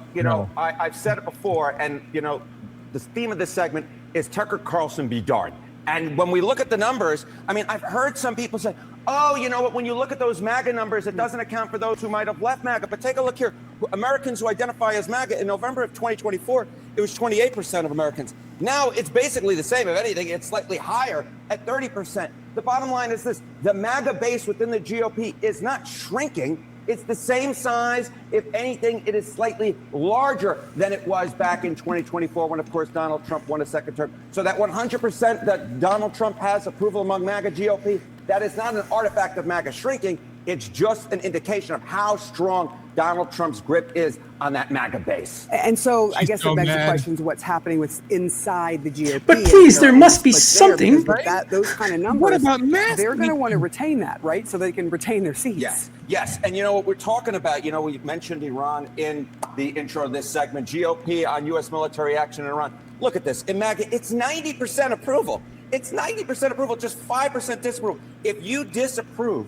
I've said it before, and, the theme of this segment is Tucker Carlson be darned. And when we look at the numbers, I've heard some people say, oh, you know what, when you look at those MAGA numbers, it doesn't account for those who might have left MAGA. But take a look here. Americans who identify as MAGA in November of 2024, it was 28% of Americans. Now it's basically the same. If anything, it's slightly higher at 30%. The bottom line is this: the MAGA base within the GOP is not shrinking. It's the same size. If anything, it is slightly larger than it was back in 2024 when, of course, Donald Trump won a second term. So that 100% that Donald Trump has approval among MAGA GOP, that is not an artifact of MAGA shrinking. It's just an indication of how strong Donald Trump's grip is on that MAGA base. And so I guess it begs the question to what's happening with inside the GOP. But please, there must be something. Those kind of numbers, what about mass? They're going to want to retain that, right? So they can retain their seats. Yes. And what we're talking about, we mentioned Iran in the intro of this segment, GOP on U.S. military action in Iran. Look at this. In MAGA, it's 90% approval. It's 90% approval, just 5% disapproval. If you disapprove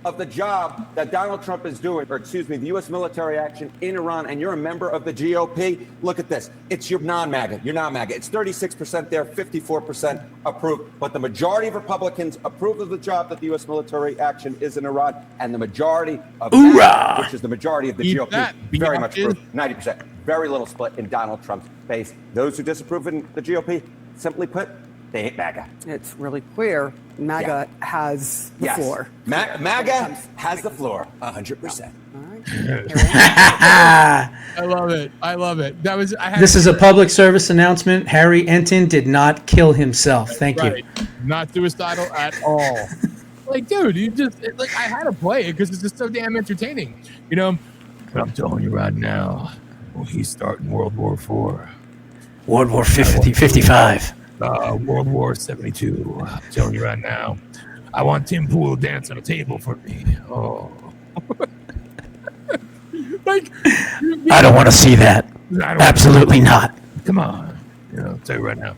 of the job that Donald Trump is doing, the U.S. military action in Iran, and you're a member of the GOP, look at this. It's your non-MAGA. You're non-MAGA. It's 36% there, 54% approved. But the majority of Republicans approve of the job that the U.S. military action is in Iran, and the majority of MAGA, which is the majority of the GOP, very much approved, 90%. Very little split in Donald Trump's base. Those who disapprove in the GOP, simply put, they hate MAGA. It's really clear. MAGA has the floor. MAGA has the floor, 100%. I love it. This is a public service announcement. Harry Enton did not kill himself. Thank you. Not suicidal at all. Dude, I had to play it because it's just so damn entertaining. But I'm telling you right now, he's starting World War IV. World War 55. World War 72. I'm telling you right now. I want Tim Pool to dance on a table for me. Oh. I don't want to see that. Absolutely not. Come on. I'll tell you right now.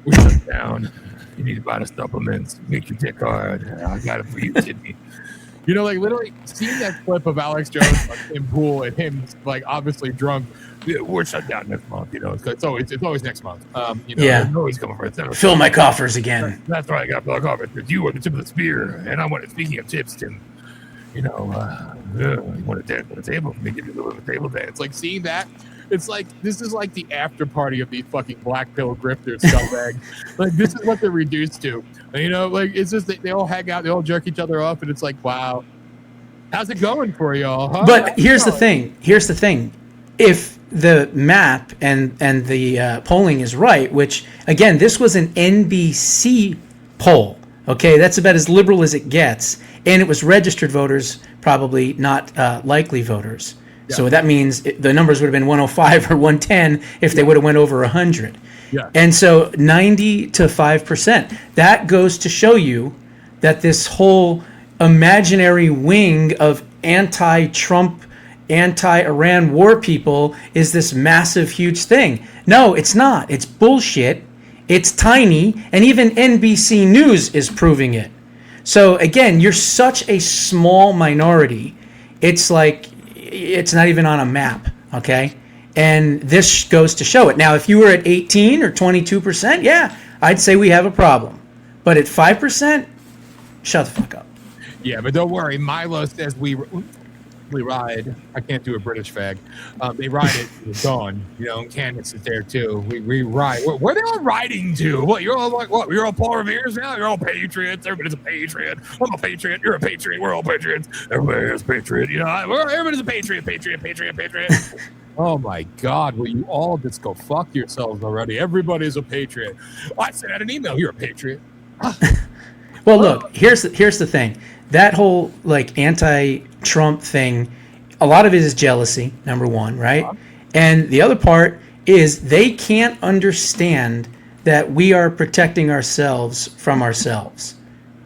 We're shut down. You need to buy the supplements. Make your dick hard. I got it for you, Sydney. Literally seeing that clip of Alex Jones in Pool and him, obviously drunk. We're shut down next month. It's always next month. Always coming for it. Fill my coffers again. That's right. I got to fill my coffers because you are the tip of the spear. And I want to. Speaking of tips, Tim, you want to dance on the table for me? Give you a little bit of table dance. Like seeing that, it's like this is like the after party of these fucking black pill grifters scumbags. Like this is what they're reduced to. Like it's just they all hang out, they all jerk each other off, and it's like, wow, how's it going for y'all? Huh? But here's the thing. If the map and the polling is right, which again, this was an NBC poll. Okay, that's about as liberal as it gets, and it was registered voters, probably not likely voters. Yeah. So that means the numbers would have been 105 or 110 if they would have went over 100. Yeah. And so 90 to 5%. That goes to show you that this whole imaginary wing of anti-Trump, anti-Iran war people is this massive, huge thing. No, it's not. It's bullshit. It's tiny, and even NBC News is proving it. So again, you're such a small minority. It's like it's not even on a map, okay? And this goes to show it. Now, if you were at 18 or 22%, yeah, I'd say we have a problem. But at 5%, shut the fuck up. Yeah, but don't worry. Milo says we ride. I can't do a British fag. They ride it to the dawn. And Candace is there too. We ride. Where are they all riding to? What, you're all like, what? You're all Paul Revere's now? You're all patriots. Everybody's a patriot. I'm a patriot. You're a patriot. We're all patriots. Everybody is a patriot. Everybody's a patriot. Oh my God, will you all just go fuck yourselves already? Everybody's a patriot. I sent out an email. You're a patriot. Well, look, here's the thing. That whole like anti-Trump thing, a lot of it is jealousy, number one, right? And the other part is they can't understand that we are protecting ourselves from ourselves.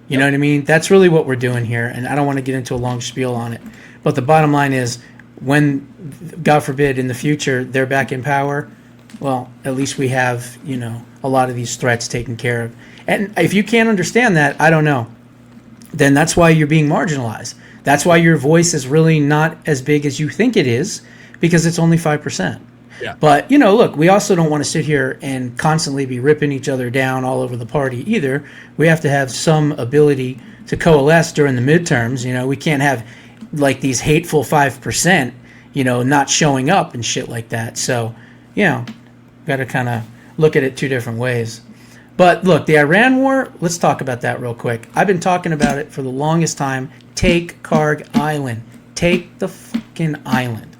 You know what I mean? That's really what we're doing here, and I don't want to get into a long spiel on it. But the bottom line is, when, God forbid, in the future, they're back in power, well, at least we have, a lot of these threats taken care of. And if you can't understand that, I don't know. Then that's why you're being marginalized. That's why your voice is really not as big as you think it is, because it's only 5%. Yeah. But, look, we also don't want to sit here and constantly be ripping each other down all over the party either. We have to have some ability to coalesce during the midterms. We can't have like these hateful 5%, not showing up and shit like that. So, got to kind of look at it two different ways. But look, the Iran war, let's talk about that real quick. I've been talking about it for the longest time. Take Karg Island. Take the fucking island.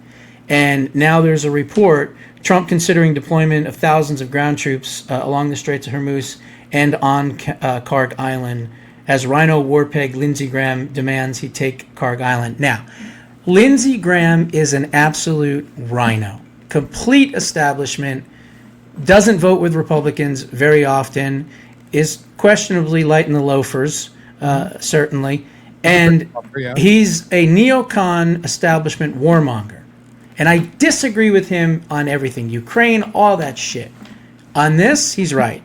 And now there's a report, Trump considering deployment of thousands of ground troops along the Straits of Hormuz and on Karg Island as Rhino Warpeg Lindsey Graham demands he take Karg Island. Now, Lindsey Graham is an absolute rhino. Complete establishment. Doesn't vote with Republicans very often, is questionably light in the loafers, certainly, and he's a neocon establishment warmonger. And I disagree with him on everything. Ukraine, all that shit. On this, he's right.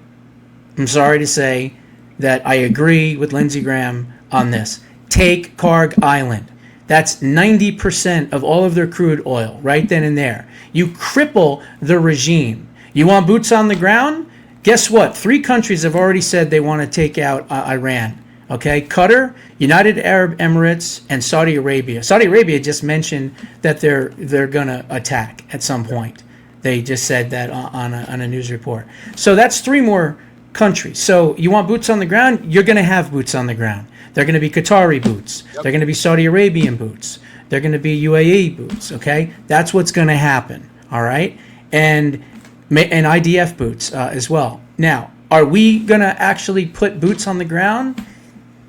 I'm sorry to say that I agree with Lindsey Graham on this. Take Karg Island. That's 90% of all of their crude oil right then and there. You cripple the regime. You want boots on the ground? Guess what? 3 countries have already said they want to take out Iran. Okay, Qatar, United Arab Emirates, and Saudi Arabia. Saudi Arabia just mentioned that they're going to attack at some point. They just said that on a news report. So that's 3 more countries. So you want boots on the ground? You're going to have boots on the ground. They're going to be Qatari boots. Yep. They're going to be Saudi Arabian boots. They're going to be UAE boots. Okay, that's what's going to happen. All right, and IDF boots as well. Now, are we going to actually put boots on the ground?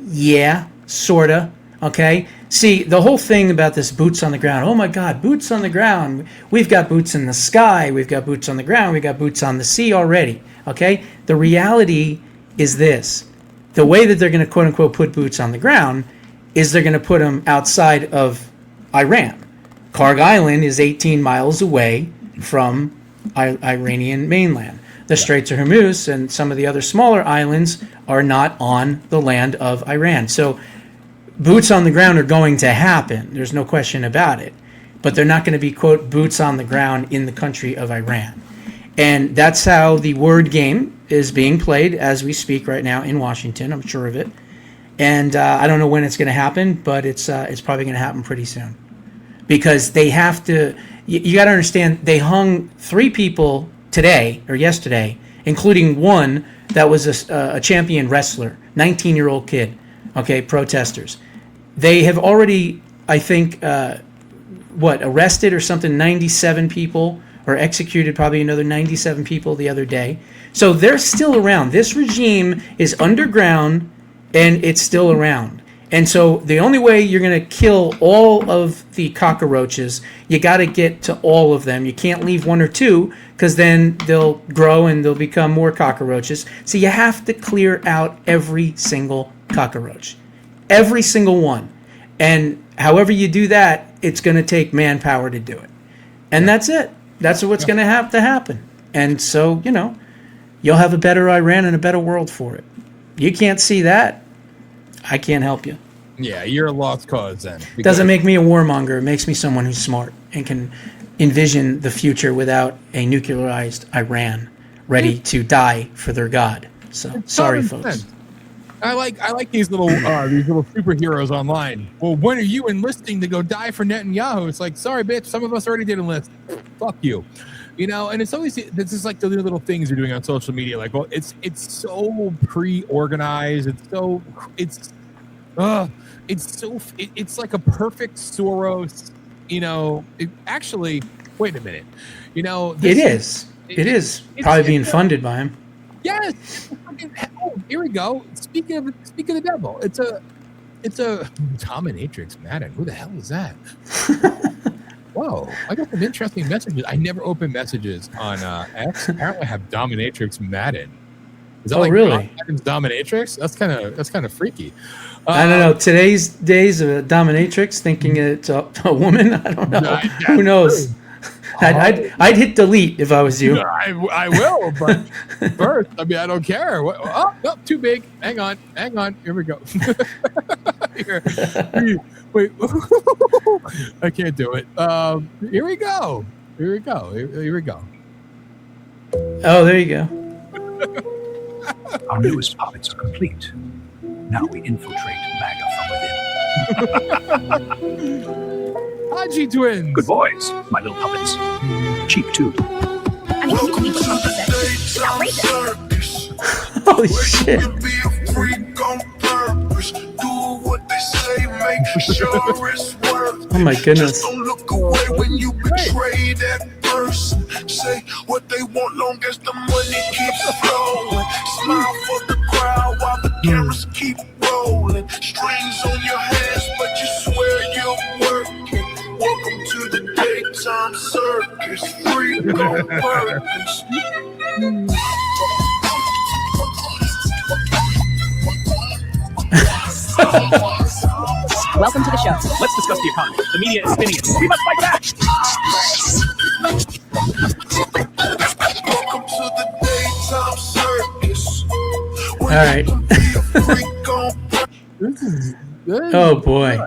Yeah, sorta. Okay. See, the whole thing about this boots on the ground. Oh my God, boots on the ground. We've got boots in the sky. We've got boots on the ground. We've got boots on the sea already. Okay. The reality is this: the way that they're going to quote unquote put boots on the ground is they're going to put them outside of Iran. Karg Island is 18 miles away from Iranian mainland. The Straits of Hormuz and some of the other smaller islands are not on the land of Iran. So boots on the ground are going to happen. There's no question about it. But they're not going to be, quote, boots on the ground in the country of Iran. And that's how the word game is being played as we speak right now in Washington. I'm sure of it. And I don't know when it's going to happen, but it's probably going to happen pretty soon. Because they have to, you got to understand, they hung 3 people today or yesterday, including one that was a champion wrestler, 19-year-old kid, okay, protesters. They have already, I think, arrested or something, 97 people, or executed probably another 97 people the other day. So they're still around. This regime is underground, and it's still around. And so the only way you're going to kill all of the cockroaches, you got to get to all of them. You can't leave 1 or 2, because then they'll grow and they'll become more cockroaches. So you have to clear out every single cockroach. Every single one. And however you do that, it's going to take manpower to do it. And that's it. That's what's going to have to happen. And so, you'll have a better Iran and a better world for it. You can't see that. I can't help you. Yeah, you're a lost cause then. Doesn't make me a warmonger. It makes me someone who's smart and can envision the future without a nuclearized Iran ready to die for their god. So sorry, folks. I like these little superheroes online. Well, when are you enlisting to go die for Netanyahu? It's like, sorry, bitch. Some of us already did enlist. Fuck you. And it's always, this is like the little things you're doing on social media. Like, well, it's so pre-organized. It's like a perfect Soros, actually, wait a minute. It is probably being funded by him. Yes. Oh, here we go. Speaking of the devil, it's a dominatrix Madden. Who the hell is that? Whoa, I got some interesting messages. I never open messages on X. Apparently, I have dominatrix Madden. Is that really? Madden's dominatrix? That's kind of freaky. I don't know. Today's days of a dominatrix thinking it's a woman. I don't know. Who knows? I'd hit delete if I was you. I will, but first, I don't care. Oh, no, too big. Hang on. Here we go. Here. Wait. I can't do it. Here we go. Oh, there you go. Our newest puppets are complete. Now we infiltrate MAGA from within. Haji twins. Good boys, my little puppets. Cheap too. Holy shit. Oh my goodness. Don't look away when you betray that person. Say what they want long as the money keeps flowing. Smile for the crowd while the cameras keep rolling. Strings on your hands, but you swear you're working. Welcome to the daytime circus. Freak on purpose. Welcome to the show. Let's discuss the economy. The media is spinning it. We must fight back. Welcome to the daytime circus. All right. Oh boy.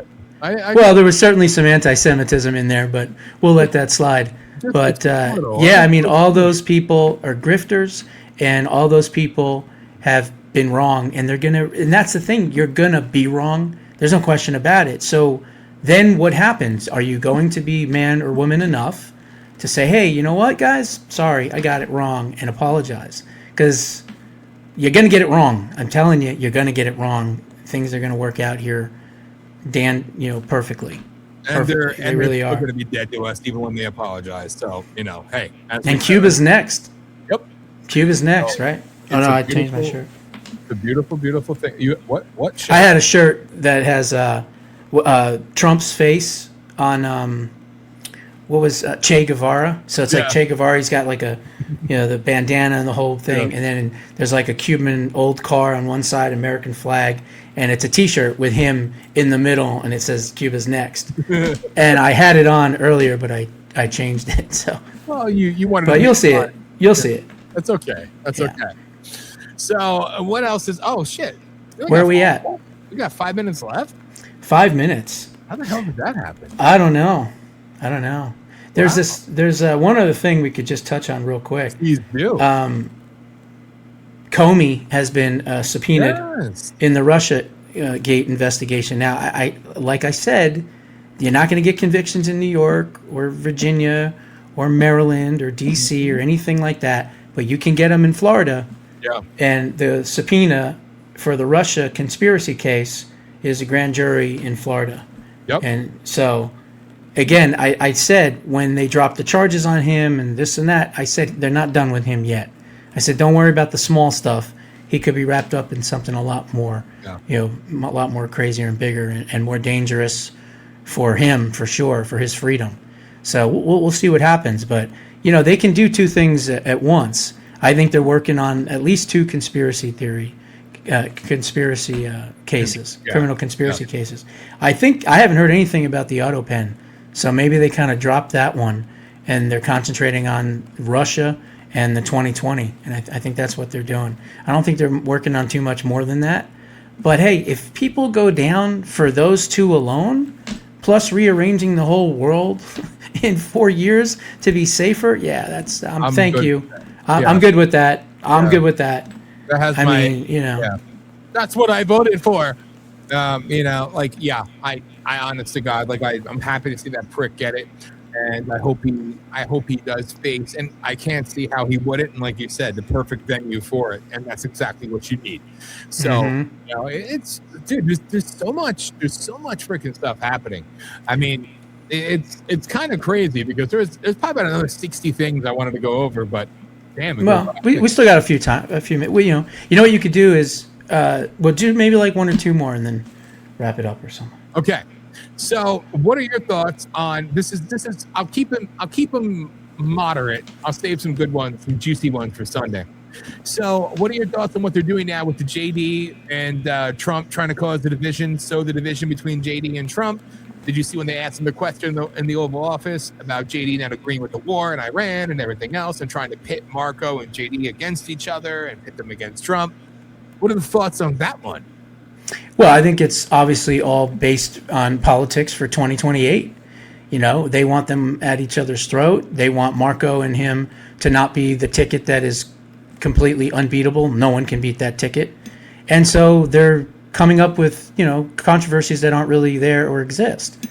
Well, there was certainly some anti-Semitism in there, but we'll let that slide. But all those people are grifters, and all those people have been wrong, and and that's the thing, you're gonna be wrong. There's no question about it. So then what happens? Are you going to be man or woman enough to say, hey, you know what, guys? Sorry, I got it wrong, and apologize? Because you're going to get it wrong. I'm telling you, you're going to get it wrong. Things are going to work out here, perfectly. And they really are going to be dead to us even when they apologize. So, hey. And Cuba's next. Yep. Cuba's next, right? Oh, no, I changed my shirt. It's a beautiful, beautiful thing. What shirt? I had a shirt that has Trump's face on Che Guevara. So it's like Che Guevara. He's got like the bandana and the whole thing, and then there's like a Cuban old car on one side, American flag, and it's a T-shirt with him in the middle, and it says Cuba's next. And I had it on earlier, but I changed it. So. Well, you wanted. But you'll see it. You'll see it. That's okay. Okay. So what else is? Oh shit! Where are we at? We got 5 minutes left. 5 minutes. How the hell did that happen? I don't know. There's There's one other thing we could just touch on real quick. Please do. Comey has been subpoenaed in the Russia Gate investigation. Now, I like I said, you're not going to get convictions in New York or Virginia or Maryland or D.C. or anything like that, but you can get them in Florida. Yeah. And the subpoena for the Russia conspiracy case is a grand jury in Florida. Yep. And so, again, I said when they dropped the charges on him and this and that, I said they're not done with him yet. I said, don't worry about the small stuff. He could be wrapped up in something a lot more, a lot more crazier and bigger and more dangerous for him, for sure, for his freedom. So we'll see what happens. But, they can do two things at once. I think they're working on at least two conspiracy cases, criminal conspiracy cases. I haven't heard anything about the auto pen. So maybe they kind of dropped that one and they're concentrating on Russia and the 2020. And I think that's what they're doing. I don't think they're working on too much more than that. But hey, if people go down for those two alone, plus rearranging the whole world in 4 years to be safer, thank you. I'm good with that. I'm good with that. That has that's what I voted for. I honest to God, I'm happy to see that prick get it. And I hope he does face, and I can't see how he wouldn't. And like you said, the perfect venue for it, and that's exactly what you need. So it's there's so much freaking stuff happening. I mean, it's kind of crazy because there's probably about another 60 things I wanted to go over, but damn it. Well, we still got a few minutes. You know what you could do is we'll do maybe like one or two more and then wrap it up or something. Okay. So, what are your thoughts on this? Is I'll keep them moderate. I'll save some good ones, some juicy ones for Sunday. So, what are your thoughts on what they're doing now with the JD and Trump trying to cause the division, sow the division between JD and Trump? Did you see when they asked him the question in the Oval Office about JD not agreeing with the war in Iran and everything else, and trying to pit Marco and JD against each other and pit them against Trump? What are the thoughts on that one? Well, I think it's obviously all based on politics for 2028. They want them at each other's throat. They want Marco and him to not be the ticket that is completely unbeatable. No one can beat that ticket. And so they're coming up with, controversies that aren't really there or exist.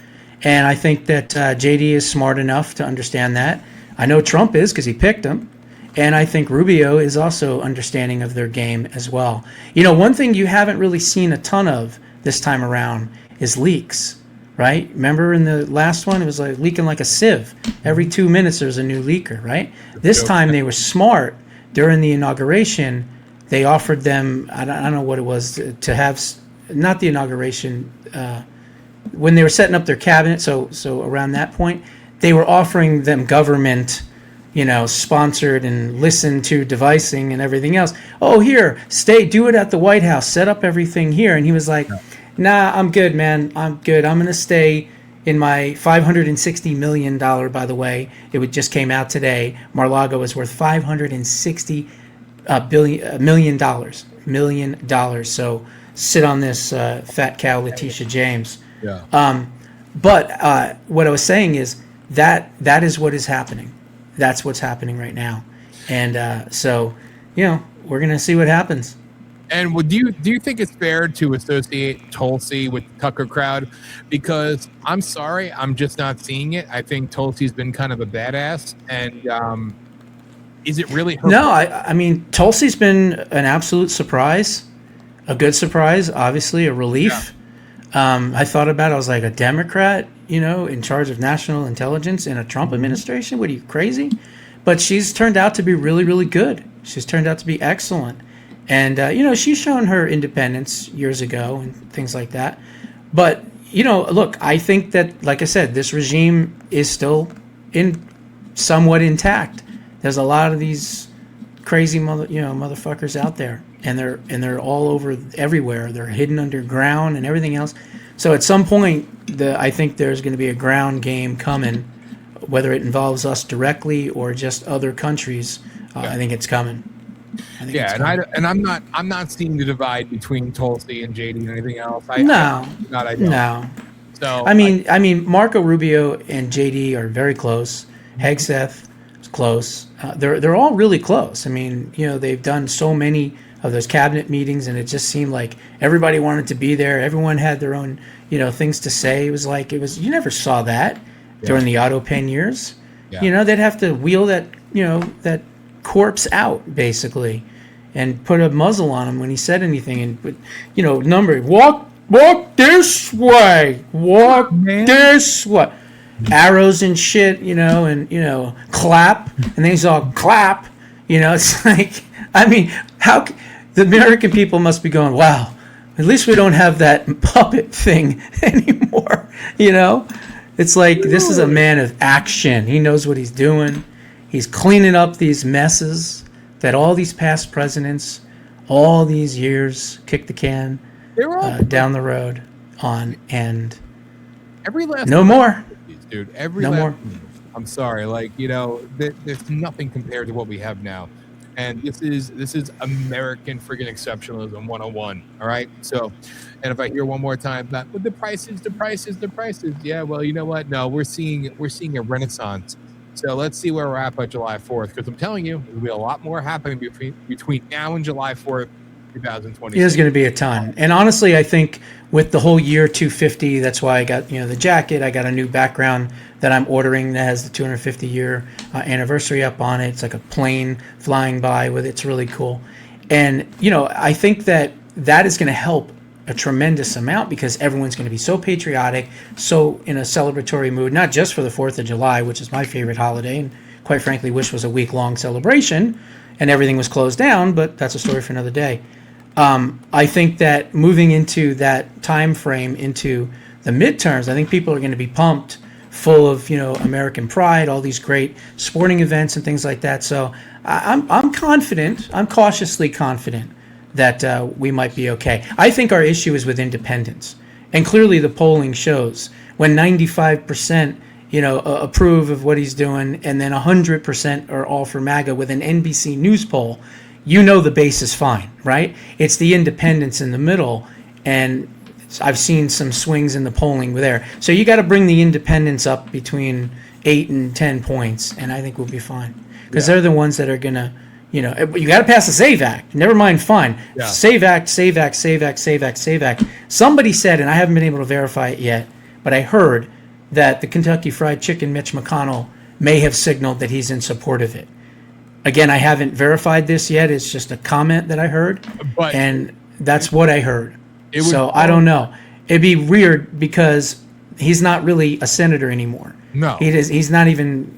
And I think that JD is smart enough to understand that. I know Trump is because he picked him. And I think Rubio is also understanding of their game as well. One thing you haven't really seen a ton of this time around is leaks, right? Remember in the last one, it was like leaking like a sieve. Every 2 minutes there's a new leaker, right? This time they were smart. During the inauguration, they offered them, I don't know what it was, to have, not the inauguration, when they were setting up their cabinet, so around that point, they were offering them government sponsored and listen to devising and everything else. Oh, here, do it at the White House, set up everything here. And he was like, nah, I'm good, man. I'm good. I'm going to stay in my $560 million, by the way. It just came out today. Mar-a-Lago is worth $560 million. So sit on this fat cow, Letitia James. Yeah. But what I was saying is that is what is happening. That's what's happening right now. And so, we're going to see what happens. And do you think it's fair to associate Tulsi with the Tucker crowd? Because I'm sorry, I'm just not seeing it. I think Tulsi's been kind of a badass. And is it really her? No, I mean, Tulsi's been an absolute surprise. A good surprise, obviously, a relief. Yeah. I thought about it. I was like, a Democrat, in charge of national intelligence in a Trump administration? What are you, crazy? But she's turned out to be really, really good. She's turned out to be excellent. And, she's shown her independence years ago and things like that. But, look, I think that, like I said, this regime is still somewhat intact. There's a lot of these crazy motherfuckers out there. And they're all over everywhere. They're hidden underground and everything else. So at some point, I think there's going to be a ground game coming, whether it involves us directly or just other countries. I think it's coming. I'm not seeing the divide between Tulsi and JD and anything else. No. So I mean, Marco Rubio and JD are very close. Hegseth is close. They're all really close. I mean, they've done so many of those cabinet meetings, and it just seemed like everybody wanted to be there. Everyone had their own, things to say. It was you never saw that during the Otto Penn years. Yeah. They'd have to wheel that, that corpse out basically, and put a muzzle on him when he said anything, and put, number walk this way, this way, arrows and shit, and clap, and then he's all clap. It's like, I mean, the American people must be going, wow, at least we don't have that puppet thing anymore. It's like, this is a man of action. He knows what he's doing. He's cleaning up these messes that all these past presidents, all these years, kicked the can down the road on, and every last no more, dude. I'm sorry, there's nothing compared to what we have now, and this is American friggin' exceptionalism 101. All right, so, and if I hear one more time that the prices, yeah, well, you know what? No, we're seeing a renaissance. So let's see where we're at by July 4th, because I'm telling you, there'll be a lot more happening between now and July 4th, 2020. There's going to be a ton. And honestly, I think with the whole year 250, that's why I got, the jacket. I got a new background that I'm ordering that has the 250 year anniversary up on it. It's like a plane flying by with it. It's really cool. And, I think that is going to help a tremendous amount, because everyone's going to be so patriotic, so in a celebratory mood, not just for the 4th of July, which is my favorite holiday, and quite frankly wish was a week-long celebration and everything was closed down, but that's a story for another day. I think that moving into that time frame into the midterms, I think people are going to be pumped, full of American pride, all these great sporting events and things like that. So I'm confident. I'm cautiously confident that we might be okay. I think our issue is with independents, and clearly the polling shows when 95% approve of what he's doing, and then 100% are all for MAGA with an NBC News poll. The base is fine, right? It's the independents in the middle, and I've seen some swings in the polling there. So you got to bring the independents up between 8 and 10 points, and I think we'll be fine, because they're the ones that are gonna. You got to pass the SAVE Act. Never mind fine. Yeah. SAVE Act. Somebody said, and I haven't been able to verify it yet, but I heard that the Kentucky Fried Chicken Mitch McConnell may have signaled that he's in support of it. Again, I haven't verified this yet. It's just a comment that I heard, and that's what I heard. So I don't know. It'd be weird because he's not really a senator anymore. No. He's not even,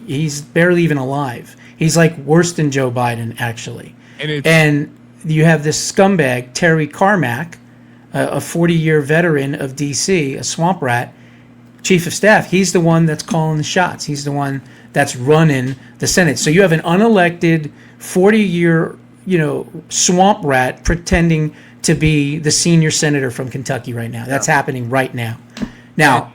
he's barely even alive. He's worse than Joe Biden, actually. And you have this scumbag, Terry Carmack, a 40-year veteran of D.C., a swamp rat, chief of staff. He's the one that's calling the shots. He's the one that's running the Senate. So you have an unelected 40-year, swamp rat pretending to be the senior senator from Kentucky right now. That's happening right now. Now,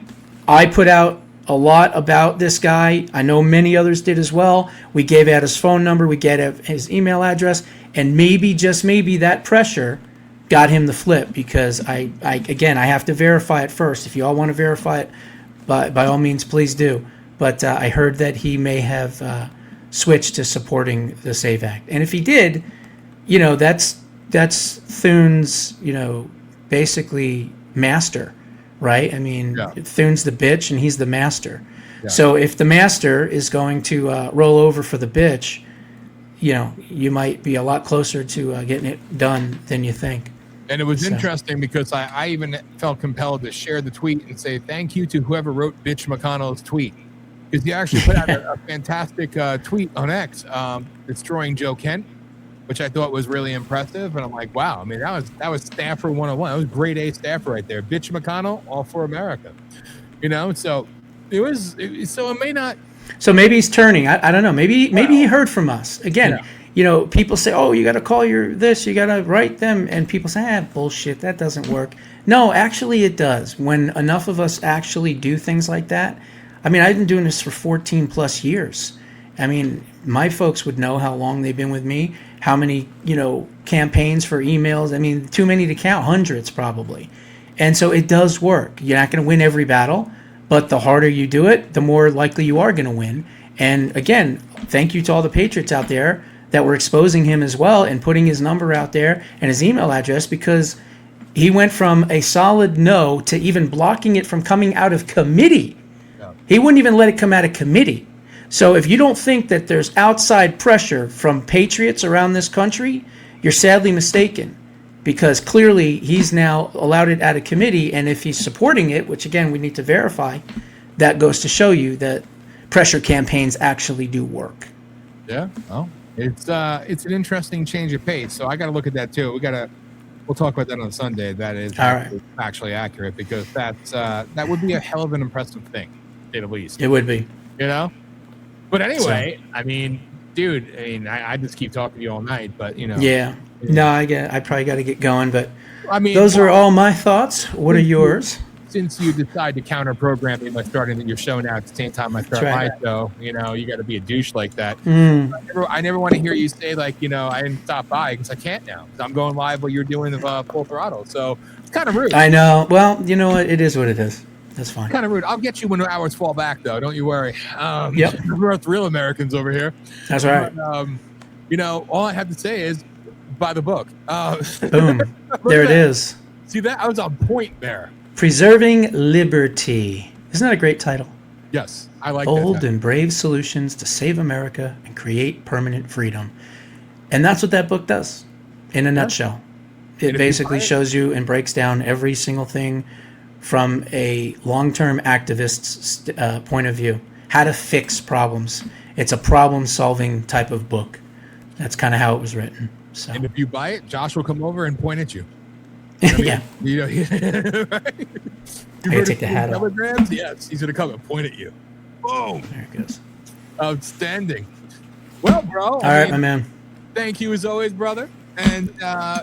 I put out a lot about this guy. I know many others did as well. We gave out his phone number. We gave out his email address. And maybe, just maybe, that pressure got him the flip, because I have to verify it first. If you all want to verify it, by all means, please do. But I heard that he may have switched to supporting the SAVE Act. And if he did, that's Thune's, basically master. Right? I mean, Thune's the bitch and he's the master. Yeah. So if the master is going to roll over for the bitch, you might be a lot closer to getting it done than you think. And it was interesting because I even felt compelled to share the tweet and say thank you to whoever wrote Bitch McConnell's tweet. Because he actually put out a fantastic tweet on X destroying Joe Kent, which I thought was really impressive. And I'm like, wow, I mean, that was Staffer 101. That was grade A Staffer right there. Bitch McConnell, all for America. So it may not. So maybe he's turning. I don't know. Maybe he heard from us. Again, people say, oh, you got to call you got to write them. And people say, bullshit, that doesn't work. No, actually it does. When enough of us actually do things like that. I mean, I've been doing this for 14 plus years. I mean, my folks would know how long they've been with me, how many, campaigns for emails. I mean, too many to count, hundreds probably. And so it does work. You're not going to win every battle, but the harder you do it, the more likely you are going to win. And again, thank you to all the patriots out there that were exposing him as well and putting his number out there and his email address, because he went from a solid no to even blocking it from coming out of committee. Yeah. He wouldn't even let it come out of committee. So if you don't think that there's outside pressure from patriots around this country, you're sadly mistaken, because clearly he's now allowed it out of committee, and if he's supporting it, which again we need to verify, that goes to show you that pressure campaigns actually do work. Yeah, well, it's an interesting change of pace. So I got to look at that too. We'll talk about that on Sunday. That is actually accurate, because that would be a hell of an impressive thing, to say the least. It would be, you know. But anyway, I mean, dude, I just keep talking to you all night, but you know. Yeah. No, I probably got to get going, but I mean, those are all my thoughts. What are yours? Since you decide to counter program me by starting your show now at the same time I start my show, you know, you got to be a douche like that. I never want to hear you say, like, you know, I didn't stop by, because I can't now. I'm going live while you're doing full throttle. So it's kind of rude. I know. Well, you know what? It is what it is. That's fine. Kind of rude. I'll get you when the hours fall back, though. Don't you worry. Yep. We're real Americans over here. That's right. But, you know, all I have to say is buy the book. Boom. There it is. See that? I was on point there. Preserving Liberty. Isn't that a great title? Yes, I like Bold that. and brave solutions to save America and create permanent freedom. And that's what that book does, in a nutshell. It basically shows you and breaks down every single thing from a long-term activist's point of view. How to fix problems. It's a problem-solving type of book. That's kind of how it was written. So. And if you buy it, Josh will come over and point at you. Yeah. You know, right? I take the hat off. Telegrams? Yes, he's going to come and point at you. Boom. There it goes. Outstanding. Well, bro. All right, my man. Thank you as always, brother. And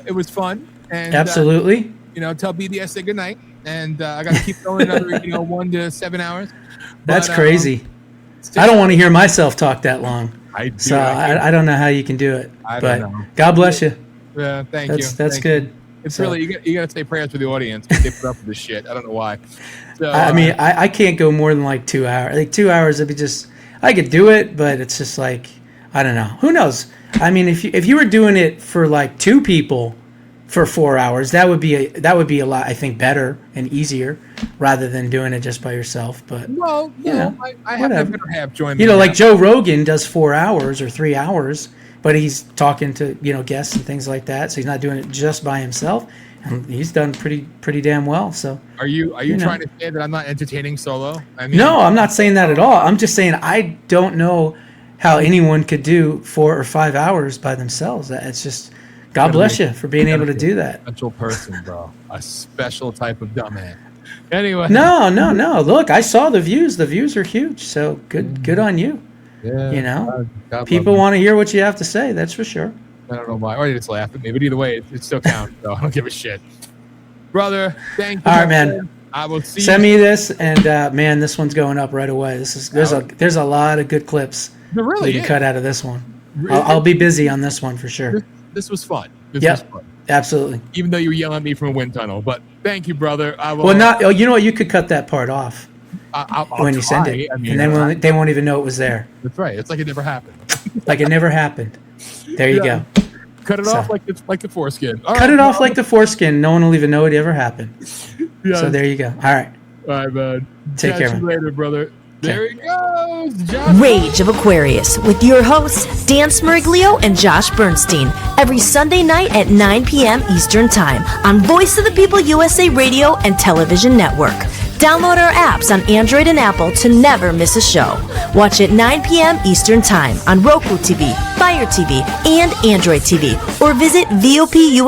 it was fun. And absolutely. You know, tell BDS say goodnight. And I got to keep going another, 1 to 7 hours. That's crazy. I don't want to hear myself talk that long. I don't know how you can do it. I but don't know. God bless you. Yeah, thank you. That's good. It's really, you got to say prayers for the audience, because they put up with this shit. I don't know why. So, I mean, I can't go more than like 2 hours. Like 2 hours, it'd be just, I could do it, but it's just like, I don't know. Who knows? I mean, if you were doing it for like 2 people for 4 hours, that would be a lot, I think, better and easier, rather than doing it just by yourself. But well, you know, I have the better half join me. You know, like Joe Rogan does 4 hours or 3 hours, but he's talking to guests and things like that, so he's not doing it just by himself, and he's done pretty damn well. So are you trying to say that I'm not entertaining solo? I mean, no, I'm not saying that at all. I'm just saying I don't know how anyone could do 4 or 5 hours by themselves. It's just, God bless you for being able to do that. Special person, bro. A special type of dumbass. Anyway. No. Look, I saw the views. The views are huge. So good on you. Yeah. God people want to hear what you have to say. That's for sure. I don't know why. Or you just laugh at me. But either way, it still counts. So I don't give a shit. Brother, thank you. All right, man. I will see Send me this, and man, this one's going up right away. There's a lot of good clips there really we can cut out of this one. I'll be busy on this one for sure. This was fun. Absolutely. Even though you were yelling at me from a wind tunnel, but thank you, brother. I will. Well, not. Oh, you know what? You could cut that part off I'll you send it, I mean, and then they won't even know it was there. That's right. It's like it never happened. Like it never happened. There you go. Cut it off like the foreskin. Cut it off like the foreskin. No one will even know it ever happened. Yeah. So there you go. All right. All right, man. Take care, Catch you later, brother. There he goes. Rage of Aquarius with your hosts, Dan Smeriglio and Josh Bernstein, every Sunday night at 9 p.m. Eastern Time on Voice of the People USA Radio and Television Network. Download our apps on Android and Apple to never miss a show. Watch at 9 p.m. Eastern Time on Roku TV, Fire TV, and Android TV, or visit VOPUSA.